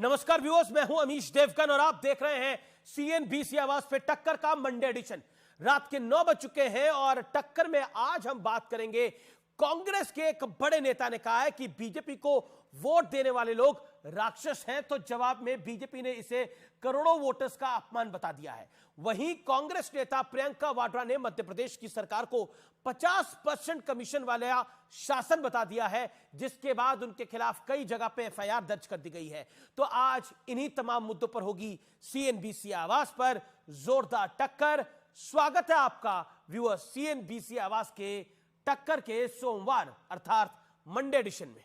नमस्कार व्यूअर्स, मैं हूं अमीश देवगन और आप देख रहे हैं सीएनबीसी आवाज पे टक्कर का मंडे एडिशन। रात के 9 बज चुके हैं और टक्कर में आज हम बात करेंगे। कांग्रेस के एक बड़े नेता ने कहा है कि बीजेपी को वोट देने वाले लोग राक्षस हैं, तो जवाब में बीजेपी ने इसे करोड़ों वोटर्स का अपमान बता दिया है। वहीं कांग्रेस नेता प्रियंका वाड्रा ने मध्य प्रदेश की सरकार को 50% कमीशन वाला शासन बता दिया है, जिसके बाद उनके खिलाफ कई जगह पे एफआईआर दर्ज कर दी गई है। तो आज इन्हीं तमाम मुद्दों पर होगी सीएनबीसी आवाज पर जोरदार टक्कर। स्वागत है आपका व्यूअर्स सीएनबीसी आवाज के टक्कर के सोमवार अर्थात मंडे एडिशन में।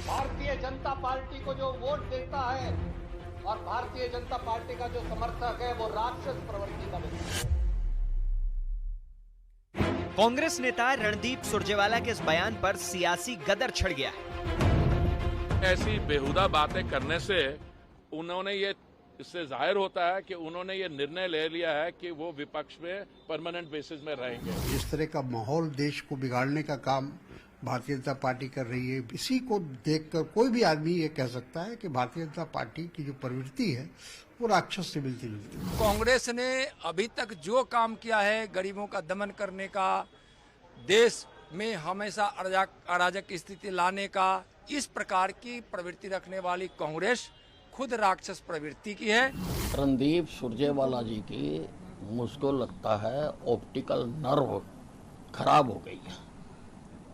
भारतीय जनता पार्टी को जो वोट देता है और भारतीय जनता पार्टी का जो समर्थक है वो राक्षस प्रवृत्ति का व्यक्ति है। कांग्रेस नेता रणदीप सुरजेवाला के इस बयान पर सियासी गदर छिड़ गया है। ऐसी बेहुदा बातें करने से उन्होंने ये इससे जाहिर होता है कि उन्होंने ये निर्णय ले लिया है कि वो विपक्ष में परमानेंट बेसिस में रहेंगे। इस तरह का माहौल देश को बिगाड़ने का काम भारतीय जनता पार्टी कर रही है। इसी को देखकर कोई भी आदमी ये कह सकता है कि भारतीय जनता पार्टी की जो प्रवृत्ति है वो राक्षस से मिलती जुलती है। कांग्रेस ने अभी तक जो काम किया है गरीबों का दमन करने का, देश में हमेशा अराजक स्थिति लाने का, इस प्रकार की प्रवृत्ति रखने वाली कांग्रेस खुद राक्षस प्रवृत्ति की है। रणदीप सुरजेवाला जी की मुझको लगता है ऑप्टिकल नर्व खराब हो गई है।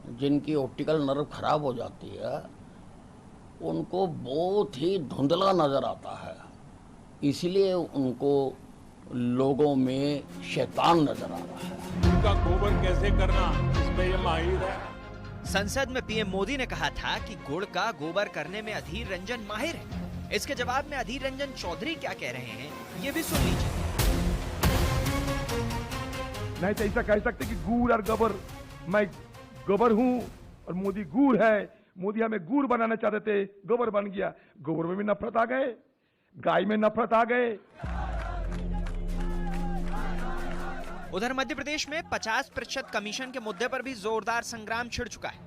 जिनकी ऑप्टिकल नर्व खराब हो जाती है उनको बहुत ही धुंधला नजर आता है, इसलिए उनको लोगों में शैतान नजर आ रहा है। उनका गोबर कैसे करना इसमें ये माहिर है। संसद में पीएम मोदी ने कहा था कि गुड़ का गोबर करने में अधीर रंजन माहिर है। इसके जवाब में अधीर रंजन चौधरी क्या कह रहे हैं, ये भी सुन लीजिए। नहीं तो ऐसा कह सकते कि गुड़ और गोबर, मैं गोबर हूँ और मोदी गुड़ है। मोदी हमें गुड़ बनाना चाहते थे, गोबर बन गया। गोबर में भी नफरत आ गए, गाय में नफरत आ गए। उधर मध्य प्रदेश में 50% कमीशन के मुद्दे पर भी जोरदार संग्राम छिड़ चुका है।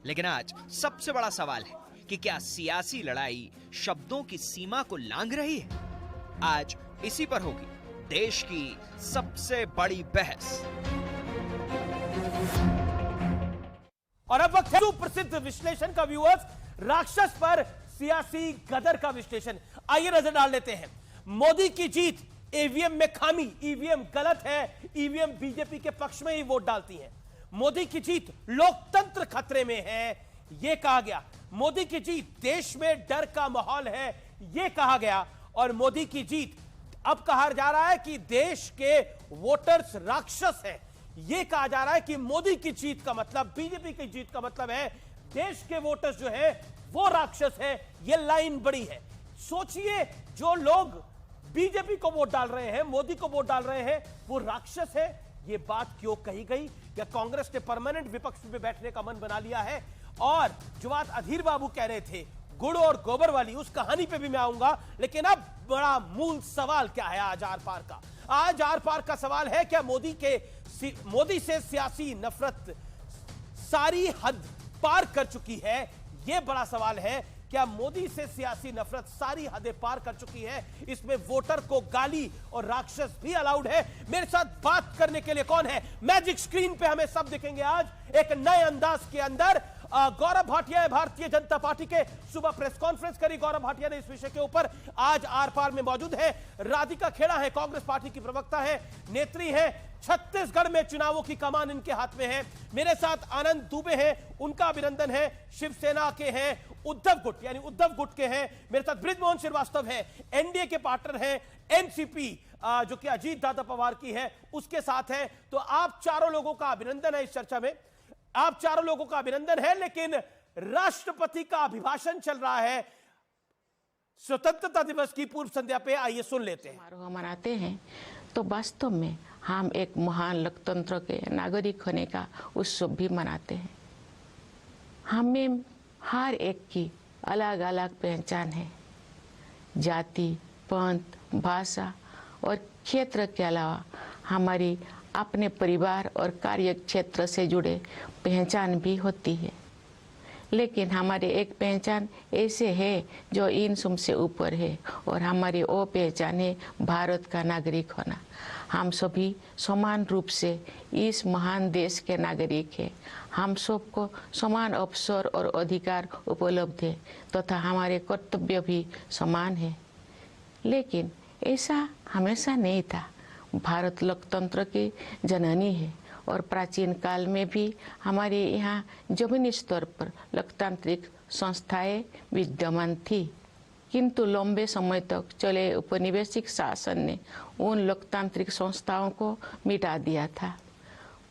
लेकिन आज सबसे बड़ा सवाल है कि क्या सियासी लड़ाई शब्दों की सीमा को लांघ रही है। आज इसी पर होगी देश की सबसे बड़ी बहस। और अब वक्त है सुप्रसिद्ध विश्लेषण का व्यूअर्स, राक्षस पर सियासी गदर का विश्लेषण। आइए नजर डाल लेते हैं। मोदी की जीत, ईवीएम में खामी, ईवीएम गलत है, ईवीएम बीजेपी के पक्ष में ही वोट डालती है। मोदी की जीत, लोकतंत्र खतरे में है, यह कहा गया। मोदी की जीत, देश में डर का माहौल है, यह कहा गया। और मोदी की जीत, अब कहा जा रहा है कि देश के वोटर्स राक्षस हैं, यह कहा जा रहा है कि मोदी की जीत का मतलब, बीजेपी की जीत का मतलब है देश के वोटर्स जो है वो राक्षस है। यह लाइन बड़ी है। सोचिए, जो लोग बीजेपी को वोट डाल रहे हैं, मोदी को वोट डाल रहे हैं, वो राक्षस है। यह बात क्यों कही गई? या कांग्रेस ने परमानेंट विपक्ष में बैठने का मन बना लिया है? और जो बात अधीर बाबू कह रहे थे गुड़ और गोबर वाली, उस कहानी पे भी मैं आऊंगा। लेकिन अब बड़ा मूल सवाल क्या है आज आर पार का? आज आर पार का सवाल है, क्या मोदी से सियासी नफरत सारी हद पार कर चुकी है? यह बड़ा सवाल है। क्या मोदी से सियासी नफरत सारी हदें पार कर चुकी है? इसमें वोटर को गाली और राक्षस भी अलाउड है। मेरे साथ बात करने के लिए कौन है? मैजिक स्क्रीन पे हमें सब दिखेंगे आज एक नए अंदाज के अंदर। गौरव भाटिया भारतीय जनता पार्टी के, सुबह प्रेस कॉन्फ्रेंस करी गौरव भाटिया ने इस विषय के ऊपर। आज आर पार में मौजूद है राधिका खेड़ा, है कांग्रेस पार्टी की प्रवक्ता है, नेत्री है, छत्तीसगढ़ में चुनावों की कमान इनके हाथ में है। मेरे साथ आनंद दुबे हैं, उनका अभिनंदन है। शिवसेना के हैं उद्धव गुट, यानी उद्धव गुट के हैं। मेरे साथ बृजमोहन श्रीवास्तव है, एनडीए के पार्टनर हैं, एनसीपी जो कि अजीत दादा पवार की है, उसके साथ है। तो आप चारों लोगों का अभिनंदन है इस चर्चा में, आप चारों लोगों का अभिनंदन है। लेकिन राष्ट्रपति का अभिभाषण चल रहा है स्वतंत्रता दिवस की पूर्व संध्या पे, आइए सुन लेते हैं। समारोह मनाते हैं तो वास्तव में हम एक महान लोकतंत्र के नागरिक होने का उत्सव भी मनाते हैं। हमें हर एक की अलग अलग पहचान है। जाति, पंथ, भाषा और क्षेत्र के अलावा हमारी अपने परिवार और कार्य क्षेत्र से जुड़े पहचान भी होती है। लेकिन हमारी एक पहचान ऐसे है जो इन सब से ऊपर है, और हमारी वो पहचान है भारत का नागरिक होना। हम सभी समान रूप से इस महान देश के नागरिक हैं। हम सबको समान अवसर और अधिकार उपलब्ध है तथा हमारे कर्तव्य भी समान है। लेकिन ऐसा हमेशा नहीं था। भारत लोकतंत्र की जननी है और प्राचीन काल में भी हमारे यहाँ जमीनी स्तर पर लोकतांत्रिक संस्थाएं विद्यमान थी, किंतु लंबे समय तक चले उपनिवेशिक शासन ने उन लोकतांत्रिक संस्थाओं को मिटा दिया था।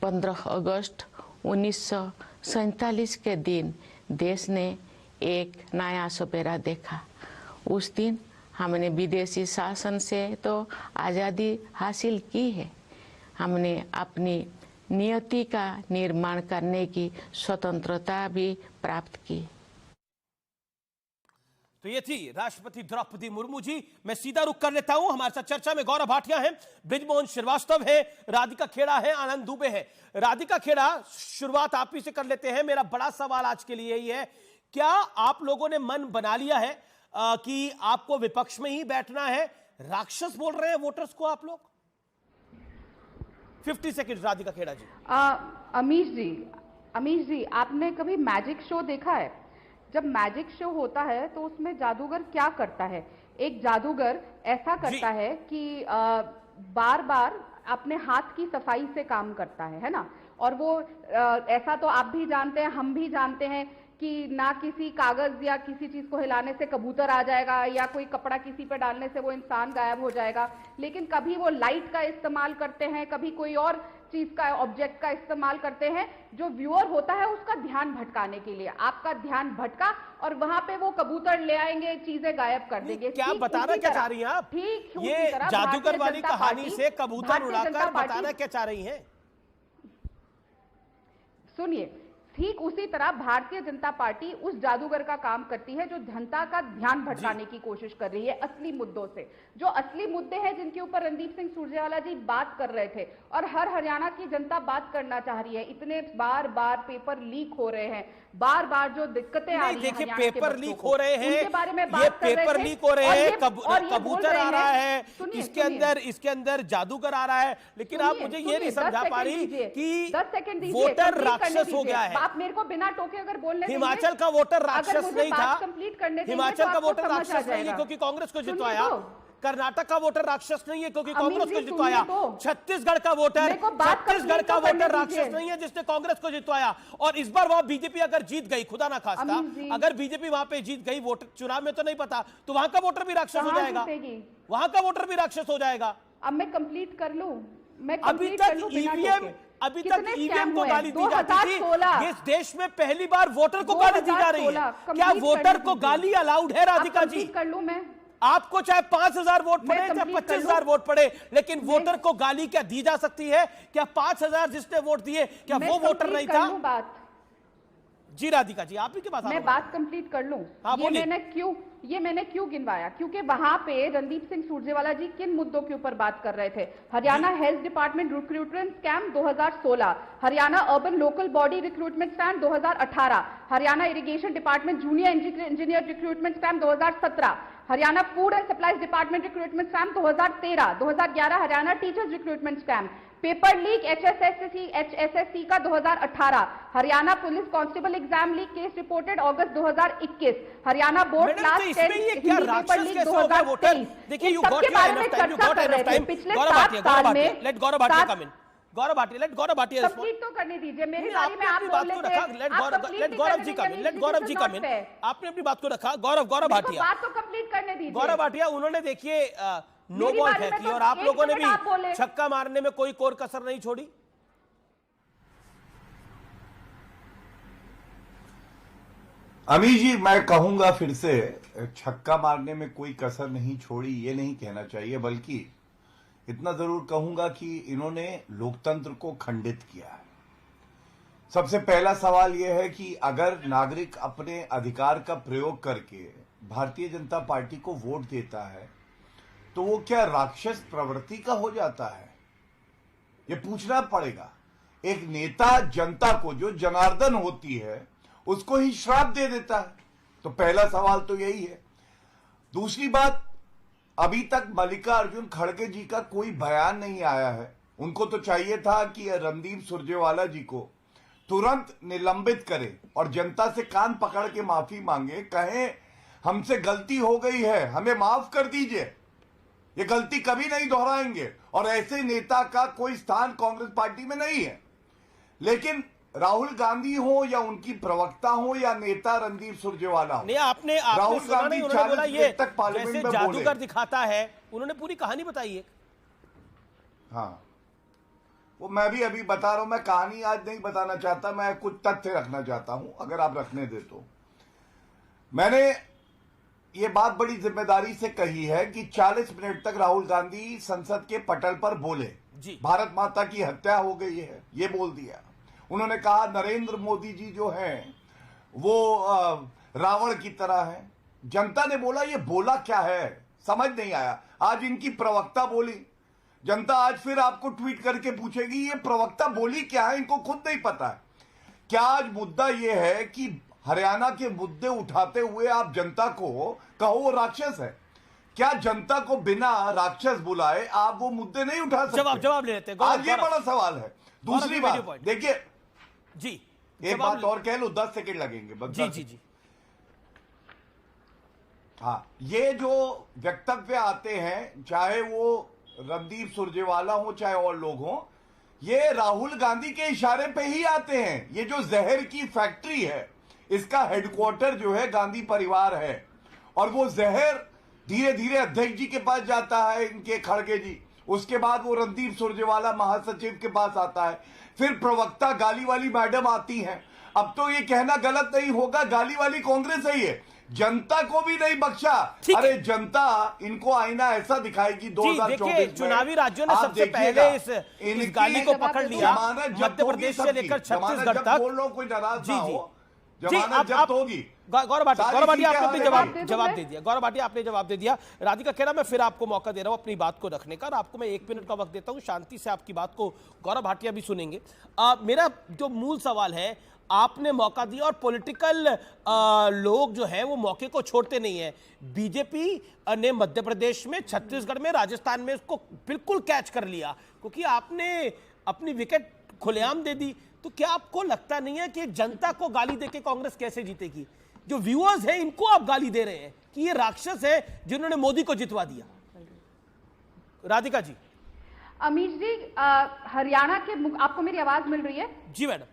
15 अगस्त 1947 के दिन देश ने एक नया सवेरा देखा। उस दिन हमने विदेशी शासन से तो आज़ादी हासिल की है, हमने अपनी नियति का निर्माण करने की स्वतंत्रता भी प्राप्त की। तो ये थी राष्ट्रपति द्रौपदी मुर्मू जी। मैं सीधा रुख कर लेता हूं। हमारे साथ चर्चा में गौरव भाटिया हैं, ब्रिजमोहन श्रीवास्तव है, राधिका खेड़ा है, आनंद दुबे है। राधिका खेड़ा, शुरुआत आप ही से कर लेते हैं। मेरा बड़ा सवाल आज के लिए यही है, क्या आप लोगों ने मन बना लिया है कि आपको विपक्ष में ही बैठना है? राक्षस बोल रहे हैं वोटर्स को आप लोग? 50 सेकंड राधिका खेड़ा जी। अमीश जी, आपने कभी मैजिक शो देखा है? जब मैजिक शो होता है तो उसमें जादूगर क्या करता है? एक जादूगर ऐसा करता है कि बार बार अपने हाथ की सफाई से काम करता है ना? और वो ऐसा तो आप भी जानते हैं, हम भी जानते हैं कि ना किसी कागज या किसी चीज को हिलाने से कबूतर आ जाएगा या कोई कपड़ा किसी पे डालने से वो इंसान गायब हो जाएगा। लेकिन कभी वो लाइट का इस्तेमाल करते हैं, कभी कोई और चीज का, ऑब्जेक्ट का इस्तेमाल करते हैं जो व्यूअर होता है उसका ध्यान भटकाने के लिए। आपका ध्यान भटका और वहां पे वो कबूतर ले आएंगे, चीजें गायब कर देंगे। क्या बताना क्या चाह रही हैं आप? ठीक, ये जादूगर वाली कहानी से कबूतर उड़ाकर बताना क्या चाह रही हैं? सुनिए, ठीक उसी तरह भारतीय जनता पार्टी उस जादूगर का काम करती है जो जनता का ध्यान भटकाने की कोशिश कर रही है असली मुद्दों से। जो असली मुद्दे हैं जिनके ऊपर रणदीप सिंह सुरजेवाला जी बात कर रहे थे और हर हरियाणा की जनता बात करना चाह रही है। इतने बार बार पेपर लीक हो रहे हैं, बार बार जो दिक्कतें आ रही हैं, देखिए पेपर लीक हो रहे हैं, उनके बारे में ये बात कर रहे पेपर थे। लीक हो रहे हैं, और कबूतर आ रहा है, इसके अंदर जादूगर आ रहा है। लेकिन आप मुझे ये नहीं समझा पा रही कि 10 सेकंड वोटर राक्षस हो गया है। आप मेरे को बिना टोके अगर बोलने देंगे, हिमाचल का वोटर राक्षस नहीं था। कंप्लीट करने देंगे हिमाचल तो का वोटर आपको समझ आ राक्षस नहीं है जाएगा। क्योंकि कांग्रेस को सुनिए जितवाया। तो। कर्नाटक का वोटर राक्षस नहीं है क्योंकि कांग्रेस को अमीर जी, जितवाया। सुनिए तो। छत्तीसगढ़ का वोटर राक्षस नहीं है जिसने कांग्रेस को जितवाया। और इस बार वहां बीजेपी अगर जीत गई, खुदा ना खास्ता, अगर बीजेपी वहां पे जीत गई, वोटर चुनाव में तो नहीं पता, तो वहां का वोटर भी राक्षस हो जाएगा। वहां का वोटर भी राक्षस हो जाएगा। अब मैं कंप्लीट कर लूं, अभी तक ईवीएम को गाली दी जाती थी। इस देश में पहली बार वोटर को गाली दी जा रही है। क्या वोटर को गाली अलाउड है राधिका जी? कर लूं मैं? आपको चाहे 5,000 वोट पड़े चाहे 25,000 वोट पड़े, लेकिन वोटर को गाली क्या दी जा सकती है? क्या 5,000 जिसने वोट दिए क्या वो वोटर नहीं था? बात जी राधिका जी, आप ही के पास मैं बात कंप्लीट कर लूं। ये मैंने क्यों गिनवाया? क्योंकि वहां पे रणदीप सिंह सुरजेवाला जी किन मुद्दों के ऊपर बात कर रहे थे? Haryana health department recruitment scam 2016, Haryana urban local body recruitment scam 2018, Haryana irrigation department junior engineer recruitment scam 2017, Haryana food and supplies department recruitment scam 2013, 2011 Haryana teachers recruitment scam, paper leak HSSC का 2018, Haryana police constable exam leak case reported August 2021, Haryana board class 10 paper leak 2023। देखिए सबके बारे में चर्चा कर रहे थे पिछले 7 साल में। लेट गौरव भाटिया कंप्लीट तो करने दीजिए। मेरी बारी में आप बोल लेते हैं। लेट गौरव जी कम इन। आपने अपनी बात को रखा। गौरव भाटिया, बात तो कंप्लीट करने दीजिए। गौरव भाटिया, उन्होंने देखिए नो बॉल फेंकी और आप लोगों ने भी छक्का मारने में कोई कोर कसर नहीं छोड़ी। अमीर जी, मैं कहूंगा फिर से, छक्का मारने में कोई कसर नहीं छोड़ी ये नहीं कहना चाहिए, बल्कि इतना जरूर कहूंगा कि इन्होंने लोकतंत्र को खंडित किया है। सबसे पहला सवाल यह है कि अगर नागरिक अपने अधिकार का प्रयोग करके भारतीय जनता पार्टी को वोट देता है तो वो क्या राक्षस प्रवृत्ति का हो जाता है? ये पूछना पड़ेगा। एक नेता जनता को, जो जनार्दन होती है, उसको ही श्राप दे देता है। तो पहला सवाल तो यही है। दूसरी बात, अभी तक मल्लिकार्जुन खड़गे जी का कोई बयान नहीं आया है। उनको तो चाहिए था कि रणदीप सुरजेवाला जी को तुरंत निलंबित करें और जनता से कान पकड़ के माफी मांगे, कहें हमसे गलती हो गई है, हमें माफ कर दीजिए, ये गलती कभी नहीं दोहराएंगे। और ऐसे नेता का कोई स्थान कांग्रेस पार्टी में नहीं है। लेकिन राहुल गांधी हो या उनकी प्रवक्ता हो या नेता रणदीप सुरजेवाला हो, नहीं, आपने राहुल सुना गांधी नहीं, उन्होंने बोला 40 ये मिनट तक पार्लियामेंट जैसे में जादूगर बोले। दिखाता है, उन्होंने पूरी कहानी बताई है। हाँ, वो मैं भी अभी बता रहा हूं। मैं कहानी आज नहीं बताना चाहता, मैं कुछ तथ्य रखना चाहता हूं, अगर आप रखने दे तो। मैंने ये बात बड़ी जिम्मेदारी से कही है कि 40 मिनट तक राहुल गांधी संसद के पटल पर बोले जी। भारत माता की हत्या हो गई है, ये बोल दिया। उन्होंने कहा नरेंद्र मोदी जी जो हैं वो रावण की तरह है। जनता ने बोला ये बोला क्या है, समझ नहीं आया। आज इनकी प्रवक्ता बोली, जनता आज फिर आपको ट्वीट करके पूछेगी ये प्रवक्ता बोली क्या है, इनको खुद नहीं पता है। क्या आज मुद्दा ये है कि हरियाणा के मुद्दे उठाते हुए आप जनता को कहो वो राक्षस है? क्या जनता को बिना राक्षस बुलाए आप वो मुद्दे नहीं उठा सकते? जवाब ले लेते हैं। आज ये बड़ा सवाल है। दूसरी बात देखिए जी, एक बात और कह लो, 10 सेकंड लगेंगे बस। जी। हाँ, ये जो वक्तव्य आते हैं, चाहे वो रणदीप सुरजेवाला हो चाहे और लोग हो, ये राहुल गांधी के इशारे पे ही आते हैं। ये जो जहर की फैक्ट्री है, इसका हेडक्वार्टर जो है गांधी परिवार है। और वो जहर धीरे धीरे अध्यक्ष जी के पास जाता है, इनके खड़गे जी, उसके बाद वो रणदीप सुरजेवाला महासचिव के पास आता है, फिर प्रवक्ता गाली वाली मैडम आती हैं। अब तो ये कहना गलत नहीं होगा, गाली वाली कांग्रेस है ये, जनता को भी नहीं बख्शा। अरे जनता इनको आईना ऐसा दिखाएगी 2024 में। चुनावी राज्यों ने सबसे पहले इस गाली को पकड़ लिया, मध्य प्रदेश से लेकर छत्तीसगढ़ तक। बोल रहा हूं, कोई नाराज ना हो। जी, आप होगी गौरव भाटिया आपने अपनी जवाब दे दिया। गौरव भाटिया आपने जवाब दे दिया। राधिका खेरा, मैं फिर आपको मौका दे रहा हूं अपनी बात को रखने का, और आपको मैं 1 मिनट का वक्त देता हूं, शांति से आपकी बात को गौरव भाटिया भी सुनेंगे। मेरा जो मूल सवाल है, आपने मौका दिया और पॉलिटिकल लोग जो है वो मौके को छोड़ते नहीं है। बीजेपी ने मध्य प्रदेश में, छत्तीसगढ़ में, राजस्थान में उसको बिल्कुल कैच कर लिया, क्योंकि आपने अपनी विकेट खुलेआम दे दी। तो क्या आपको लगता नहीं है कि जनता को गाली देके कांग्रेस कैसे जीतेगी? जो व्यूअर्स हैं इनको आप गाली दे रहे हैं कि ये राक्षस है जिन्होंने मोदी को जितवा दिया। राधिका जी। अमीश जी, हरियाणा के आपको मेरी आवाज मिल रही है? जी मैडम।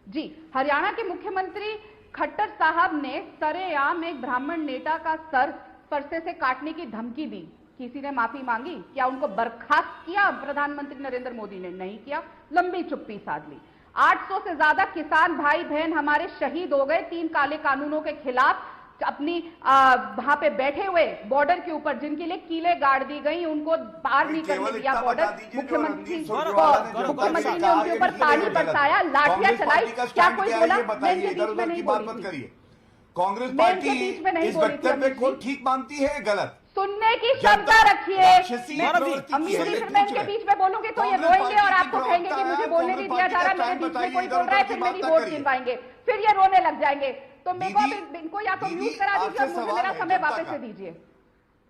जी, हरियाणा के मुख्यमंत्री खट्टर साहब ने सरेआम एक ब्राह्मण नेता का सर परसे से काटने की धमकी दी। किसी ने माफी मांगी? क्या उनको बर्खास्त किया प्रधानमंत्री नरेंद्र मोदी ने? नहीं किया, लंबी चुप्पी साध ली। 800 से ज्यादा किसान भाई बहन हमारे शहीद हो गए 3 काले कानूनों के खिलाफ। अपनी वहां पे बैठे हुए बॉर्डर के ऊपर जिनके लिए कीले गाड़ दी गई, उनको पार नहीं करने दिया बॉर्डर। मुख्यमंत्री ने उनके ऊपर पानी बरसाया, लाठियां चलाई। क्या कोई बोला? मैं इनके बीच में नहीं बोली। कांग्रेस पार्टी इस वक्तव्य को ठीक मानती है, गलत? सुनने की क्षमता रखिए। मैं इनके बीच में बोलूंगी तो ये रोएंगे और आपको कहेंगे कि मुझे बोलने नहीं दिया जा रहा, मेरे बीच में कोई बोल रहा है, फिर मेरी वोट गिन पाएंगे, फिर ये रोने लग जाएंगे। तो मेरे को इनको या तो म्यूट करा दीजिए और मुझे मेरा समय वापस से दीजिए।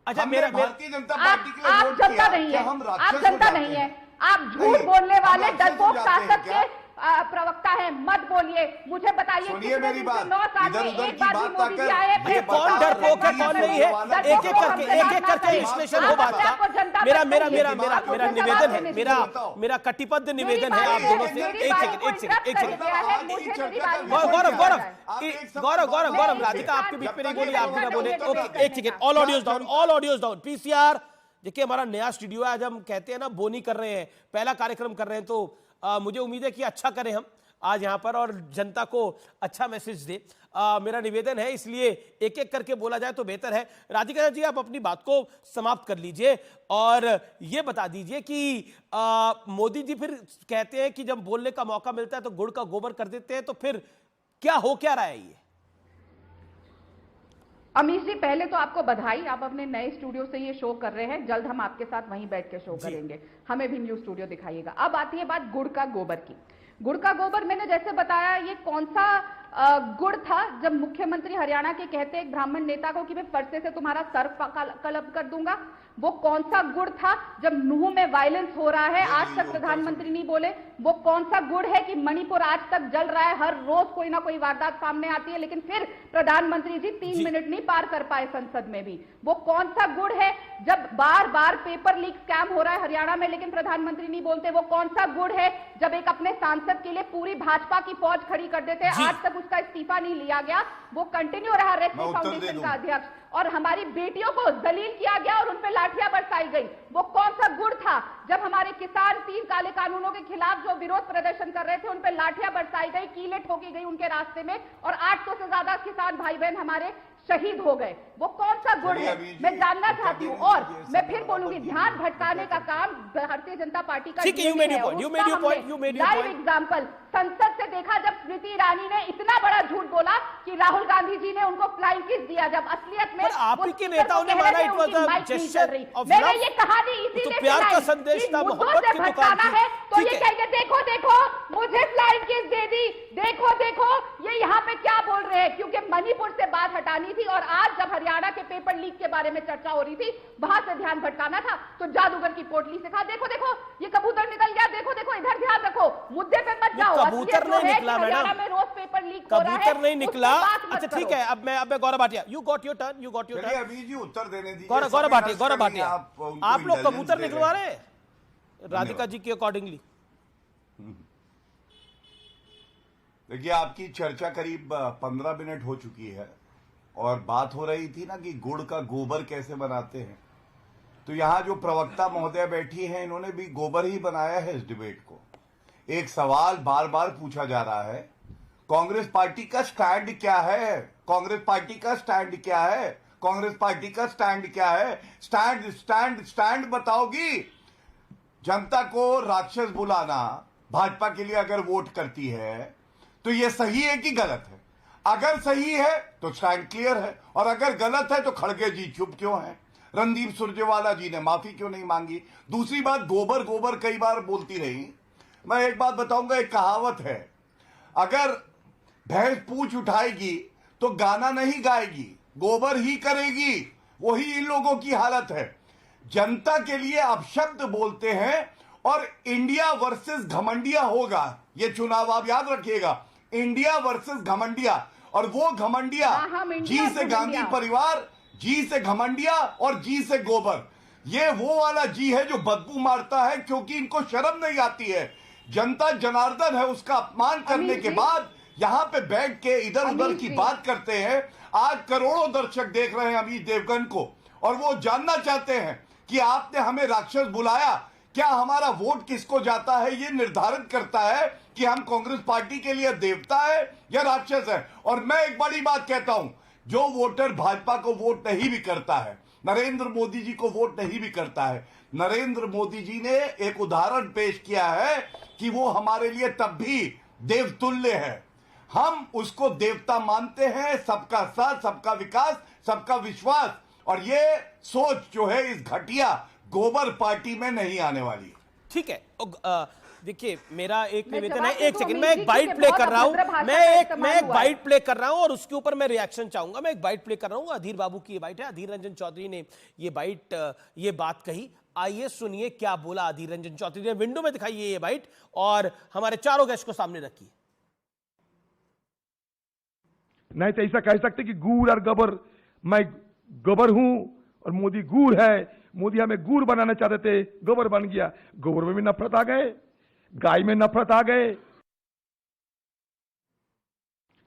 अच्छा, मेरा भारतीय जनता पार्टी के लिए आप जनता नहीं है, आप जनता नहीं है, आप झूठ बोलने वाले डरपोक शासक के प्रवक्ता है। मत बोलिए, मुझे बताइए सुनिए मेरी बात, 9 साल में एक बार भी मोदी जी आए? कौन डरपोक है कौन नहीं है, एक एक करके विश्लेषण हो बात का। मेरा निवेदन है, मेरा कटिबद्ध निवेदन है आप दोनों से। एक सेकंड गौरव, राधिका आपके बीच में नहीं बोली, आप भी ना बोले। ओके, एक second, all audios down. PCR देखिए, हमारा नया स्टूडियो है, आज हम कहते हैं ना बोनी कर रहे हैं, पहला कार्यक्रम कर रहे हैं, तो मुझे उम्मीद है कि अच्छा करें हम। आज यहां पर और जनता को अच्छा मैसेज दे। मेरा निवेदन है, इसलिए एक एक करके बोला जाए तो बेहतर है। राधिका जी, आप अपनी बात को समाप्त कर लीजिए और ये बता दीजिए कि मोदी जी फिर कहते हैं कि जब बोलने का मौका मिलता है तो गुड़ का गोबर कर देते हैं, तो फिर क्या हो क्या रहा है ये? अमीश जी, पहले तो आपको बधाई, आप अपने नए स्टूडियो से ये शो कर रहे हैं। जल्द हम आपके साथ वहीं बैठ के शो करेंगे, हमें भी न्यू स्टूडियो दिखाइएगा। अब आती है बात गुड़ का गोबर की। गुड़ का गोबर मैंने जैसे बताया, ये कौन सा गुड़ था जब मुख्यमंत्री हरियाणा के कहते एक ब्राह्मण नेता को कि मैं फरसे से तुम्हारा सर कलम कर दूंगा? वो कौन सा गुड़ था जब नूह में वायलेंस हो रहा है, आज तक प्रधानमंत्री नहीं बोले? वो कौन सा गुड़ है कि मणिपुर आज तक जल रहा है, हर रोज कोई ना कोई वारदात सामने आती है, लेकिन फिर प्रधानमंत्री जी 3 मिनट नहीं पार कर पाए संसद में भी? वो कौन सा गुड़ है जब बार बार पेपर लीक स्कैम हो रहा है हरियाणा में, लेकिन प्रधानमंत्री नहीं बोलते? वो कौन सा गुड़ है जब एक अपने सांसद के लिए पूरी भाजपा की फौज खड़ी कर देते हैं, आज तक उसका इस्तीफा नहीं लिया गया, वो कंटिन्यू रहा रेड्डी फाउंडेशन का अध्यक्ष, और हमारी बेटियों को दलील किया गया और उन पर लाठियां बरसाई गई? वो कौन सा गुड़ था जब हमारे किसान 3 काले कानूनों के खिलाफ जो विरोध प्रदर्शन कर रहे थे उन पर लाठियां बरसाई गई, कीलें ठोकी गई उनके रास्ते में, और 800 से ज्यादा किसान भाई बहन हमारे शहीद हो गए? वो कौन सा गुड़ है, मैं जानना चाहती हूँ। और मैं फिर बोलूंगी, ध्यान भटकाने का काम भारतीय जनता पार्टी का लाइव एग्जाम्पल संसद से देखा जब स्मृति ईरानी ने इतना बड़ा झूठ बोला कि राहुल गांधी जी ने उनको फ्लाइंग किस दिया, जब असलियत में आप के नेताओं ने माना it was a gesture of love. मैंने ये कहानी इसीलिए प्यार का संदेश था, मोहब्बत की भटकाना है, तो ये कहेंगे देखो देखो मुझे फ्लाइंग किस दे दी, देखो देखो ये यहाँ पे क्या बोल रहे हैं, क्योंकि मणिपुर से बात हटानी थी। और आज जब हरियाणा के पेपर लीक के बारे में चर्चा हो रही थी, वहां से ध्यान भटकाना था, तो जादूगर की पोटली से कहा देखो देखो ये कबूतर निकल गया, देखो देखो इधर ध्यान रखो, मुद्दे पे मत जाओ। कबूतर नहीं निकला मैडम, में रोज पेपर लीक हो रहा है, कबूतर नहीं निकला। अच्छा ठीक है, अब मैं Gaurav Bhatia, you got your turn, you got your turn. अभी जी उत्तर देने दीजिए। गौरव भाटिया, आप लोग कबूतर निकलवा रहे हैं राधिका जी के अकॉर्डिंगली? देखिए, आपकी चर्चा करीब 15 मिनट हो चुकी है और बात हो रही थी ना कि गुड़ का गोबर कैसे बनाते हैं, तो यहां जो प्रवक्ता महोदय बैठी हैं इन्होंने भी गोबर ही बनाया है इस डिबेट को। एक सवाल बार बार पूछा जा रहा है, कांग्रेस पार्टी का स्टैंड क्या है? कांग्रेस पार्टी का स्टैंड क्या है? कांग्रेस पार्टी का स्टैंड क्या है? स्टैंड स्टैंड स्टैंड बताओगी? जनता को राक्षस बुलाना भाजपा के लिए अगर वोट करती है तो यह सही है कि गलत है? अगर सही है तो स्टैंड क्लियर है, और अगर गलत है तो खड़गे जी चुप क्यों है? रणदीप सुरजेवाला जी ने माफी क्यों नहीं मांगी? दूसरी बात, गोबर गोबर कई बार बोलती रही। मैं एक बात बताऊंगा, एक कहावत है, अगर भैंस पूंछ उठाएगी तो गाना नहीं गाएगी, गोबर ही करेगी। वही इन लोगों की हालत है, जनता के लिए अपशब्द बोलते हैं और इंडिया वर्सेस घमंडिया होगा ये चुनाव, आप याद रखिएगा, इंडिया वर्सेस घमंडिया। और वो घमंडिया जी से गांधी परिवार, जी से घमंडिया और जी से गोबर, ये वो वाला जी है जो बदबू मारता है क्योंकि इनको शर्म नहीं आती है। जनता जनार्दन है, उसका अपमान करने के बाद यहां पे बैठ के इधर उधर की बात करते हैं। आज करोड़ों दर्शक देख रहे हैं अमित देवगन को और वो जानना चाहते हैं कि आपने हमें राक्षस बुलाया। क्या हमारा वोट किसको जाता है ये निर्धारित करता है कि हम कांग्रेस पार्टी के लिए देवता है या राक्षस है। और मैं एक बड़ी बात कहता हूं, जो वोटर भाजपा को वोट नहीं भी करता है, नरेंद्र मोदी जी को वोट नहीं भी करता है, नरेंद्र मोदी जी ने एक उदाहरण पेश किया है कि वो हमारे लिए तब भी देवतुल्य है। हम उसको देवता मानते हैं, सबका साथ, सबका विकास, सबका विश्वास। और ये सोच जो है इस घटिया गोबर पार्टी में नहीं आने वाली। ठीक है, देखिए मेरा एक निवेदन है, एक सेकंड, मैं एक बाइट प्ले कर रहा हूं, मैं एक बाइट प्ले कर रहा हूं और उसके ऊपर मैं रिएक्शन चाहूंगा। मैं एक बाइट प्ले कर रहा हूं, अधीर बाबू की ये बाइट है, अधीर रंजन चौधरी ने ये बात कही। आइए सुनिए क्या बोला अधीर रंजन चौधरी ने। विंडो में दिखाइए ये बाइट और हमारे चारों गेस्ट को सामने रखिए। नहीं तो ऐसा कह सकते कि गुड़ और गोबर, मैं गोबर हूं और मोदी गुड़ है, मोदी हमें गुड़ बनाना चाहते थे, गोबर बन गया। गोबर में भी नफरत आ गए, गाय में नफरत आ गए।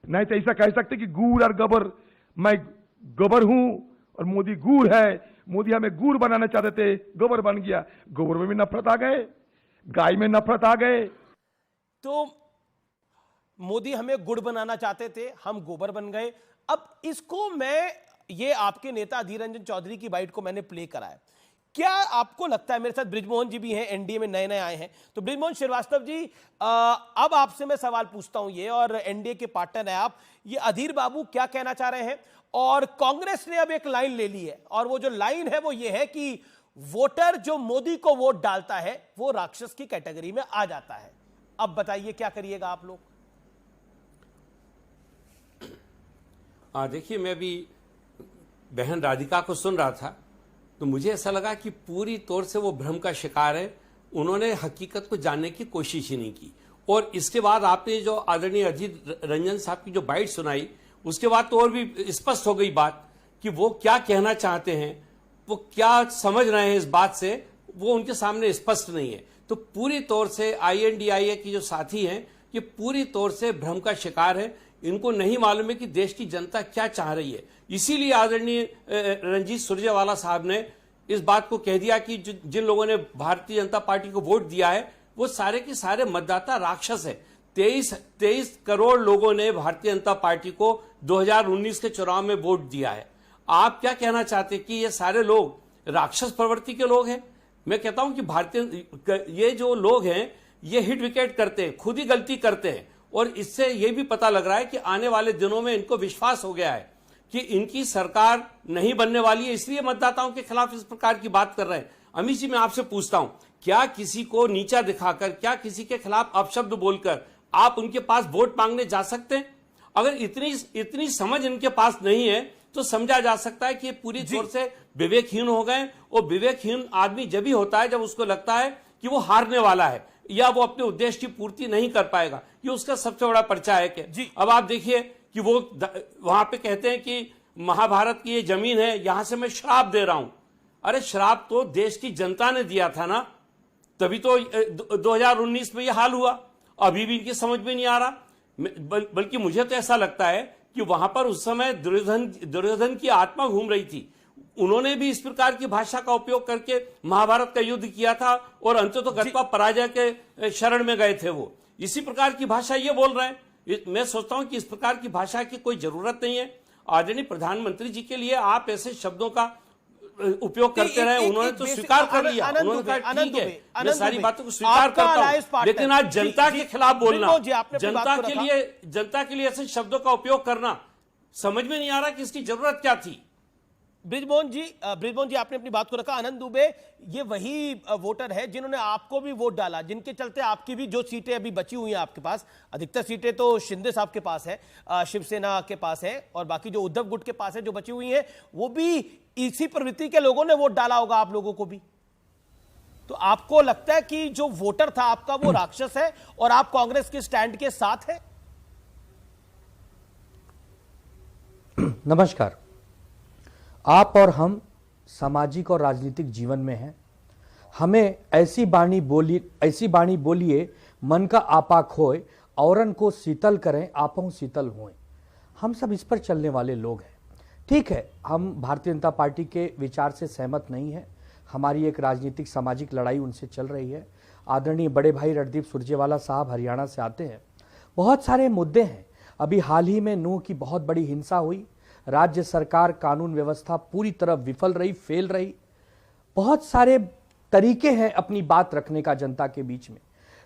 नहीं तो ऐसा कह सकते कि गुड़ और गोबर, मैं गोबर हूं और मोदी गुड़ है, मोदी हमें गुड़ बनाना चाहते थे, गोबर बन गया। गोबर में भी नफरत आ गए, गाय में नफरत आ गए। तो मोदी हमें गुड़ बनाना चाहते थे, हम गोबर बन गए। अब इसको ये आपके नेता अधीर रंजन चौधरी की बाइट को मैंने प्ले कराया। क्या आपको लगता है, मेरे साथ बृजमोहन जी भी हैं, एनडीए में नए नए आए हैं, तो बृजमोहन श्रीवास्तव जी, अब आपसे मैं सवाल पूछता हूं ये, और एनडीए के पार्टनर है आप, ये अधीर बाबू क्या कहना चाह रहे हैं? और कांग्रेस ने अब एक लाइन ले ली है, और वो जो लाइन है वो ये है कि वोटर जो मोदी को वोट डालता है वो राक्षस की कैटेगरी में आ जाता है। अब बताइए क्या करिएगा आप लोग? देखिए, मैं भी बहन राधिका को सुन रहा था तो मुझे ऐसा लगा कि पूरी तौर से वो भ्रम का शिकार है। उन्होंने हकीकत को जानने की कोशिश ही नहीं की। और इसके बाद आपने जो आदरणीय अधीर रंजन साहब की जो बाइट सुनाई, उसके बाद तो और भी स्पष्ट हो गई बात कि वो क्या कहना चाहते हैं, वो क्या समझ रहे हैं इस बात से, वो उनके सामने स्पष्ट नहीं है। तो पूरी तौर से INDIA की जो साथी हैं, ये पूरी तौर से भ्रम का शिकार है। इनको नहीं मालूम है कि देश की जनता क्या चाह रही है। इसीलिए आदरणीय रणजीत सुरजेवाला साहब ने इस बात को कह दिया कि जिन लोगों ने भारतीय जनता पार्टी को वोट दिया है वो सारे के सारे मतदाता राक्षस है। 23 करोड़ लोगों ने भारतीय जनता पार्टी को 2019 के चुनाव में वोट दिया है। आप क्या कहना चाहते हैं कि ये सारे लोग राक्षस प्रवृत्ति के लोग हैं? मैं कहता हूं कि ये जो लोग हैं ये हिट विकेट करते हैं, खुद ही गलती करते हैं। और इससे ये भी पता लग रहा है कि आने वाले दिनों में इनको विश्वास हो गया है कि इनकी सरकार नहीं बनने वाली है, इसलिए मतदाताओं के खिलाफ इस प्रकार की बात कर रहे हैं। अमित जी, मैं आपसे पूछता हूं, क्या किसी को नीचा दिखाकर, क्या किसी के खिलाफ अपशब्द बोलकर आप उनके पास वोट मांगने जा सकते हैं? अगर इतनी समझ इनके पास नहीं है तो समझा जा सकता है कि ये पूरी तौर से विवेकहीन हो गए। और विवेकहीन आदमी जब ही होता है जब उसको लगता है कि वो हारने वाला है या वो अपने उद्देश्य की पूर्ति नहीं कर पाएगा। ये उसका सबसे बड़ा पर्चा है कि अब आप देखिए कि वो वहां पे कहते हैं कि महाभारत की ये जमीन है, यहां से मैं श्राप दे रहा हूं। अरे श्राप तो देश की जनता ने दिया था ना, तभी तो 2019 में ये हाल हुआ। अभी भी इनकी समझ में नहीं आ रहा। बल्कि मुझे तो ऐसा लगता है कि वहां पर उस समय दुर्योधन की आत्मा घूम रही थी। उन्होंने भी इस प्रकार की भाषा का उपयोग करके महाभारत का युद्ध किया था और अंततः पराजय के शरण में गए थे। वो इसी प्रकार की भाषा ये बोल रहे हैं। मैं सोचता हूं कि इस प्रकार की भाषा की कोई जरूरत नहीं है। आदरणीय प्रधानमंत्री जी के लिए आप ऐसे शब्दों का उपयोग करते रहे। उन्होंने तो स्वीकार कर लिया, उन्होंने कहा ठीक है, मैं सारी बातों को स्वीकार करता हूं, लेकिन आज जनता के खिलाफ बोलना, जनता के लिए ऐसे शब्दों का उपयोग करना, समझ में नहीं आ रहा कि इसकी जरूरत क्या थी। बृजमोहन जी, आपने अपनी बात को रखा। आनंद दुबे, ये वही वोटर है जिन्होंने आपको भी वोट डाला, जिनके चलते आपकी भी जो सीटें अभी बची हुई हैं आपके पास, अधिकतर सीटें तो शिंदे साहब के पास है, शिवसेना के पास है, और बाकी जो उद्धव गुट के पास है जो बची हुई हैं, वो भी इसी प्रवृत्ति के लोगों ने वोट डाला होगा आप लोगों को भी। तो आपको लगता है कि जो वोटर था आपका वो राक्षस है और आप कांग्रेस के स्टैंड के साथ है? नमस्कार। आप और हम सामाजिक और राजनीतिक जीवन में हैं। हमें ऐसी बाणी बोलिए मन का आपा खोए, औरन को शीतल करें आपों शीतल होएं। हम सब इस पर चलने वाले लोग हैं। ठीक है, हम भारतीय जनता पार्टी के विचार से सहमत नहीं हैं। हमारी एक राजनीतिक सामाजिक लड़ाई उनसे चल रही है। आदरणीय बड़े भाई रणदीप सुरजेवाला साहब हरियाणा से आते हैं। बहुत सारे मुद्दे हैं। अभी हाल ही में नूह की बहुत बड़ी हिंसा हुई। राज्य सरकार, कानून व्यवस्था पूरी तरह विफल रही, फेल रही। बहुत सारे तरीके हैं अपनी बात रखने का जनता के बीच में,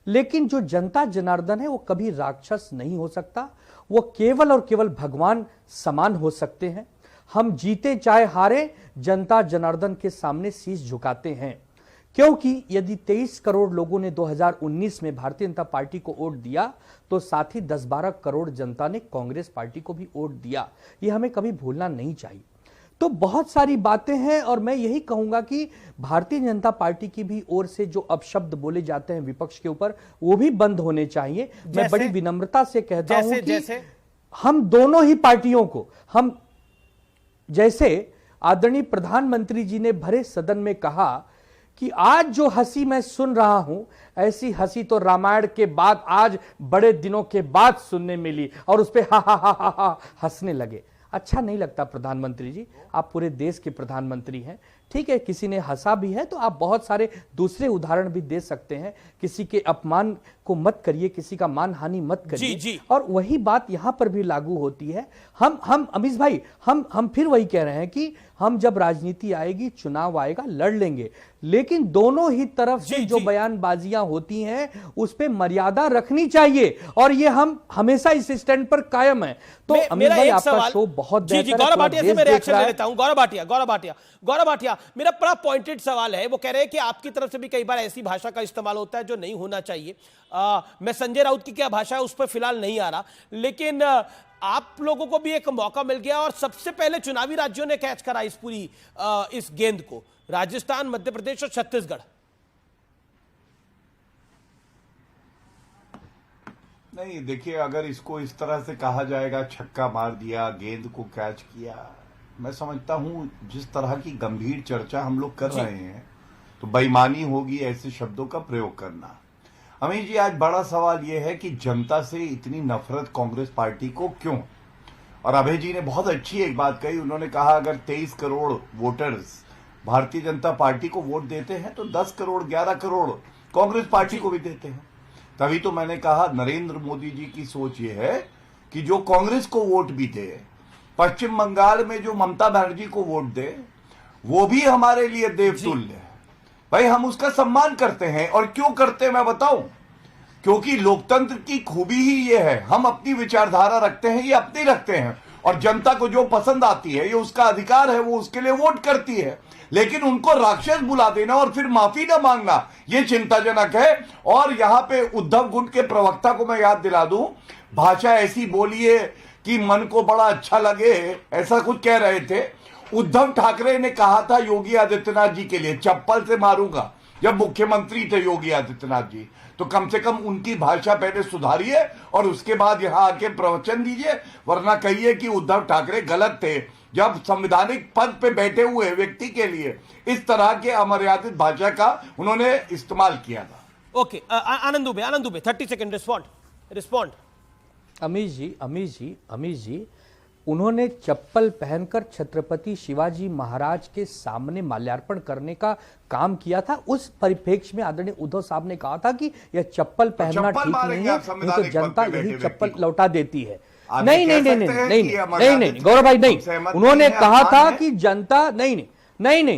लेकिन जो जनता जनार्दन है वो कभी राक्षस नहीं हो सकता। वो केवल और केवल भगवान समान हो सकते हैं। हम जीते चाहे हारे, जनता जनार्दन के सामने शीश झुकाते हैं, क्योंकि यदि 23 करोड़ लोगों ने 2019 में भारतीय जनता पार्टी को वोट दिया तो साथ ही 10-12 करोड़ जनता ने कांग्रेस पार्टी को भी वोट दिया। यह हमें कभी भूलना नहीं चाहिए। तो बहुत सारी बातें हैं और मैं यही कहूंगा कि भारतीय जनता पार्टी की भी ओर से जो अपशब्द बोले जाते हैं विपक्ष के ऊपर, वो भी बंद होने चाहिए। मैं बड़ी विनम्रता से कहता हूं कि हम दोनों ही पार्टियों को, हम जैसे आदरणीय प्रधानमंत्री जी ने भरे सदन में कहा कि आज जो हंसी मैं सुन रहा हूं, ऐसी हंसी तो रामायण के बाद आज बड़े दिनों के बाद सुनने मिली, और उस पे हा हा हा हा हा हंसने लगे। अच्छा नहीं लगता प्रधानमंत्री जी, आप पूरे देश के प्रधानमंत्री हैं। ठीक है, किसी ने हंसा भी है, तो आप बहुत सारे दूसरे उदाहरण भी दे सकते हैं। किसी के अपमान को मत करिए, किसी का मानहानि मत करिए। जी। और वही बात यहां पर भी लागू होती है। हम अमीश भाई, हम फिर वही कह रहे हैं कि हम जब राजनीति आएगी, चुनाव आएगा, लड़ लेंगे, लेकिन दोनों ही तरफ से जो बयानबाजियां होती हैं उस पे मर्यादा रखनी चाहिए, और ये हम हमेशा इस स्टैंड पर कायम है। तो अमीश भाई, आपका शो बहुत बेहतर है। गौरव भाटिया से मैं रिएक्शन ले लेता हूं। गौरव भाटिया, मेरा बड़ा पॉइंटेड सवाल है। वो कह रहे हैं कि आपकी तरफ से भी कई बार ऐसी भाषा का इस्तेमाल होता है जो नहीं होना चाहिए। मैं संजय राउत की क्या भाषा है उस पर फिलहाल नहीं आ रहा, लेकिन आप लोगों को भी एक मौका मिल गया और सबसे पहले चुनावी राज्यों ने कैच करा इस पूरी इस गेंद को, राजस्थान, मध्य प्रदेश और छत्तीसगढ़। नहीं, देखिए, अगर इसको इस तरह से कहा जाएगा छक्का मार दिया, गेंद को कैच किया, मैं समझता हूं जिस तरह की गंभीर चर्चा हम लोग कर रहे हैं तो बेईमानी होगी ऐसे शब्दों का प्रयोग करना। अमीश जी, आज बड़ा सवाल यह है कि जनता से इतनी नफरत कांग्रेस पार्टी को क्यों? और अभय जी ने बहुत अच्छी एक बात कही। उन्होंने कहा अगर 23 करोड़ वोटर्स भारतीय जनता पार्टी को वोट देते हैं तो 10 करोड़ 11 करोड़ कांग्रेस पार्टी को भी देते हैं। तभी तो मैंने कहा नरेंद्र मोदी जी की सोच ये है कि जो कांग्रेस को वोट भी दे, पश्चिम बंगाल में जो ममता बनर्जी को वोट दे, वो भी हमारे लिए देवतुल्य है। भाई, हम उसका सम्मान करते हैं। और क्यों करते हैं मैं बताऊं? क्योंकि लोकतंत्र की खूबी ही ये है, हम अपनी विचारधारा रखते हैं, ये अपनी रखते हैं, और जनता को जो पसंद आती है ये उसका अधिकार है, वो उसके लिए वोट करती है। लेकिन उनको राक्षस बुला देना और फिर माफी ना मांगना, ये चिंताजनक है। और यहां पे उद्धव गुट के प्रवक्ता को मैं याद दिला दूं, भाषा ऐसी बोलिए कि मन को बड़ा अच्छा लगे, ऐसा कुछ कह रहे थे। उद्धव ठाकरे ने कहा था योगी आदित्यनाथ जी के लिए, चप्पल से मारूंगा, जब मुख्यमंत्री थे योगी आदित्यनाथ जी। तो कम से कम उनकी भाषा पहले सुधारिए और उसके बाद यहां आके प्रवचन दीजिए, वरना कहिए कि उद्धव ठाकरे गलत थे जब संवैधानिक पद पे बैठे हुए व्यक्ति के लिए इस तरह के अमर्यादित भाषा का उन्होंने इस्तेमाल किया था। ओके, आनंद दुबे 30 सेकंड रिस्पॉन्ड। अमीश जी, उन्होंने चप्पल पहनकर छत्रपति शिवाजी महाराज के सामने माल्यार्पण करने का काम किया था। उस परिप्रेक्ष्य में आदरणीय उद्धव साहब ने कहा था कि यह चप्पल पहनना ठीक नहीं है, नहीं तो जनता यही चप्पल लौटा देती है। नहीं, गौरव भाई, नहीं, उन्होंने कहा था कि जनता नहीं, उन्होंने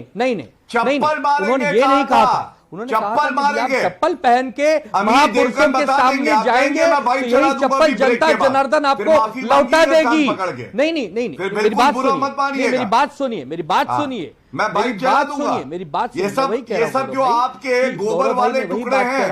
ये नहीं कहा था। उन्होंने कहा था कि आप चप्पल पहन के महापुरुषों के सामने जाएंगे तो यही चप्पल जनता जनार्दन आपको लौटा देगी। नहीं, मेरी बात सुनिए, मेरी बात सुनिए। मैं बाइक चला दूंगा। मेरी बात ये सब जो आपके गोबर वाले टुकड़े हैं,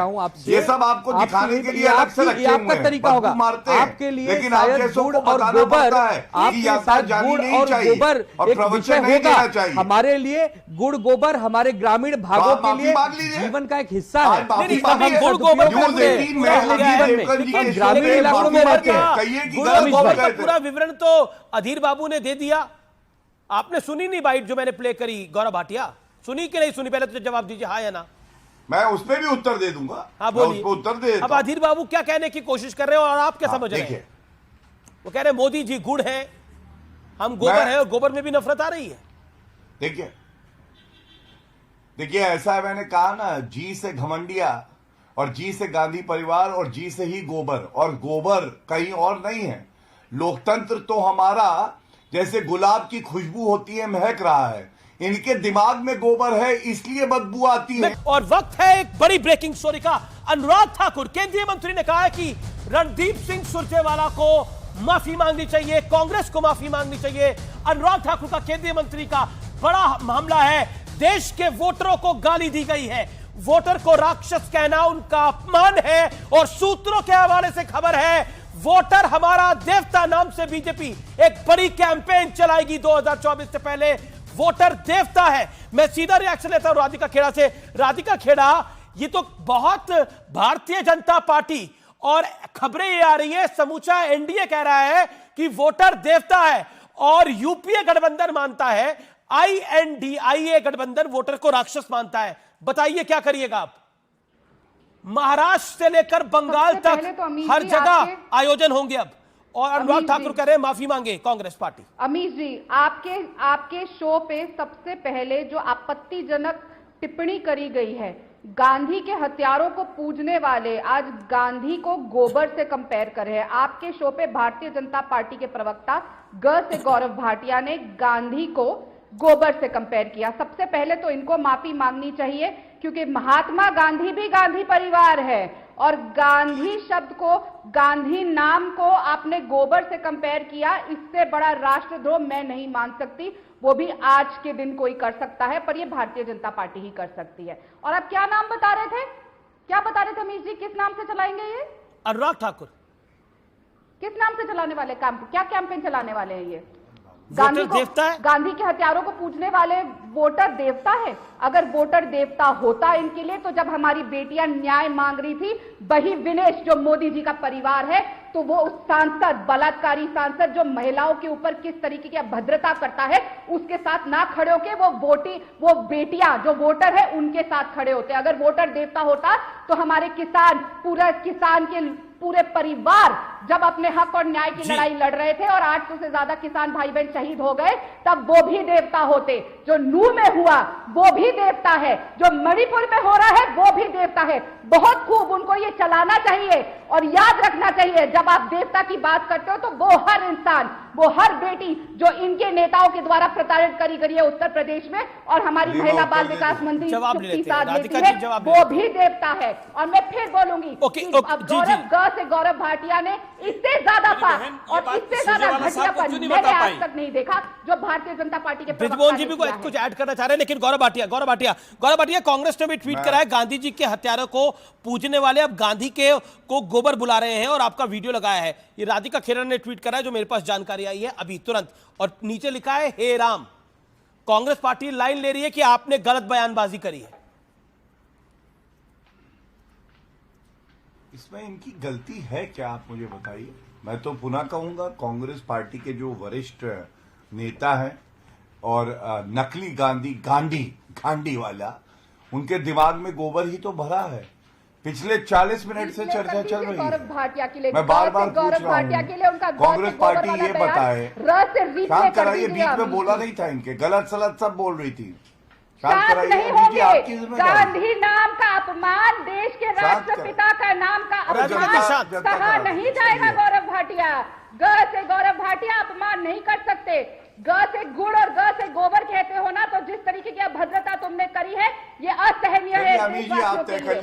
ये सब आपको दिखाने के लिए अलग से रखे हुए हैं। आपका तरीका होगा आपके लिए, लेकिन शायद गुड़ और गोबर, आपके साथ गुड़ और गोबर एक विषय होगा। हमारे लिए गुड़ गोबर हमारे ग्रामीण भागों के लिए जीवन का एक हिस्सा है। गुड़ गोबर ग्रामीण इलाकों में रहते हैं। पूरा विवरण तो अधीर बाबू ने दे दिया। आपने सुनी नहीं बाइट जो मैंने प्ले करी? गौरव भाटिया, सुनी कि नहीं सुनी? पहले तो जवाब दीजिए, हाँ या ना। मैं उस पर भी उत्तर दे दूंगा। हाँ, बोलिए। उत्तर दे। अब अधीर बाबू क्या कहने की कोशिश कर रहे हो और आप क्या समझ रहे हैं? वो कह रहे हैं मोदी जी गुड़ है, हम गोबर है, और गोबर में भी नफरत आ रही है। देखिए, ऐसा है, मैंने कहा ना, जी से घमंडिया और जी से गांधी परिवार और जी से ही गोबर, और गोबर कहीं और नहीं है। लोकतंत्र तो हमारा जैसे गुलाब की खुशबू होती है, महक रहा है। इनके दिमाग में गोबर है, इसलिए बदबू आती है। और वक्त है एक बड़ी ब्रेकिंग स्टोरी का। अनुराग ठाकुर केंद्रीय मंत्री ने कहा है कि रणदीप सिंह सुरजेवाला को माफी मांगनी चाहिए, कांग्रेस को माफी मांगनी चाहिए। अनुराग ठाकुर का केंद्रीय मंत्री का बड़ा मामला है। देश के वोटरों को गाली दी गई है, वोटर को राक्षस कहना उनका अपमान है। और सूत्रों के हवाले से खबर है, वोटर हमारा देवता नाम से बीजेपी एक बड़ी कैंपेन चलाएगी 2024 से पहले। वोटर देवता है। मैं सीधा रिएक्शन लेता हूं राधिका खेड़ा से। राधिका खेड़ा, ये तो बहुत भारतीय जनता पार्टी और खबरें ये आ रही है, समूचा एनडीए कह रहा है कि वोटर देवता है और यूपीए गठबंधन मानता है, INDIA गठबंधन वोटर को राक्षस मानता है। बताइए क्या करिएगा आप? महाराष्ट्र से लेकर बंगाल तक तो हर जगह आयोजन होंगे अब, और अनुराग ठाकुर कह रहे हैं माफी मांगे कांग्रेस पार्टी। अमीश जी, आपके शो पे सबसे पहले जो आपत्तिजनक टिप्पणी करी गई है, गांधी के हत्यारों को पूजने वाले आज गांधी को गोबर से कंपेयर कर रहे हैं। आपके शो पे भारतीय जनता पार्टी के प्रवक्ता से गौरव भाटिया ने गांधी को गोबर से कंपेयर किया। सबसे पहले तो इनको माफी मांगनी चाहिए, क्योंकि महात्मा गांधी भी गांधी परिवार है, और गांधी शब्द को, गांधी नाम को आपने गोबर से कंपेयर किया। इससे बड़ा राष्ट्रद्रोह मैं नहीं मान सकती, वो भी आज के दिन कोई कर सकता है, पर ये भारतीय जनता पार्टी ही कर सकती है। और आप क्या नाम बता रहे थे, क्या बता रहे थे अमीश जी, किस नाम से चलाएंगे ये? अनुराग ठाकुर किस नाम से चलाने वाले, क्या कैंपेन चलाने वाले हैं ये? देवता है? गांधी के हत्यारों को पूजने वाले वोटर देवता है? अगर वोटर देवता होता इनके लिए, तो जब हमारी बेटियां न्याय मांग रही थी, वही विनेश जो मोदी जी का परिवार है, तो वो उस सांसद, बलात्कारी सांसद जो महिलाओं के ऊपर किस तरीके की अभद्रता करता है, उसके साथ ना खड़े होके वो बेटियां जो वोटर है उनके साथ खड़े होते। अगर वोटर देवता होता तो हमारे किसान, पूरा किसान के पूरे परिवार जब अपने हक और न्याय की लड़ाई लड़ रहे थे और 800 से ज्यादा किसान भाई बहन शहीद हो गए, तब वो भी देवता होते। जो नू में हुआ वो भी देवता है, जो मणिपुर में हो रहा है वो भी देवता है। बहुत खूब, उनको ये चलाना चाहिए और याद रखना चाहिए, जब आप देवता की बात करते हो तो वो हर इंसान, वो हर बेटी जो इनके नेताओं के द्वारा प्रताड़ित करी गई है उत्तर प्रदेश में, और हमारी महिला बाल विकास मंत्री सुप्रीत साध लेती है, वो भी देवता है। और मैं फिर बोलूंगी, गौरव भाटिया ने इससे ज्यादा पाप और इससे ज्यादा घटियापन मैंने आज तक नहीं देखा जो भारतीय जनता पार्टी के ब्रिजमोहन जी भी कुछ ऐड करना चाह रहे हैं, लेकिन गौरव भाटिया कांग्रेस ने भी ट्वीट करा है, गांधी जी के हत्यारों को पूजने वाले अब गांधी के को गोबर बुला रहे हैं और आपका वीडियो लगाया है। ये राधिका खेरन ने ट्वीट करा है, जो मेरे पास जानकारी आई है अभी तुरंत, और नीचे लिखा है हे राम। कांग्रेस पार्टी लाइन ले रही है कि आपने गलत बयानबाजी करी है। इसमें इनकी गलती है क्या, आप मुझे बताइए। मैं तो पुनः कहूंगा, कांग्रेस पार्टी के जो वरिष्ठ नेता हैं और नकली गांधी वाला, उनके दिमाग में गोबर ही तो भरा है। पिछले 40 मिनट से चर्चा चल रही है, मैं बार बार पूछ रहा हूँ, कांग्रेस पार्टी ये बताए, शांत कराइए, बीच में बोला नहीं था इनके, गलत सलत सब बोल रही थी, शांत नहीं होंगे। गांधी नाम का अपमान, देश के राष्ट्रपिता का नाम का अपमान कहा नहीं जाएगा। गौरव भाटिया अपमान नहीं कर सकते। से गुड़ और से गोबर कहते हो ना, तो जिस तरीके की अभद्रता तुमने करी है ये असहनीय है।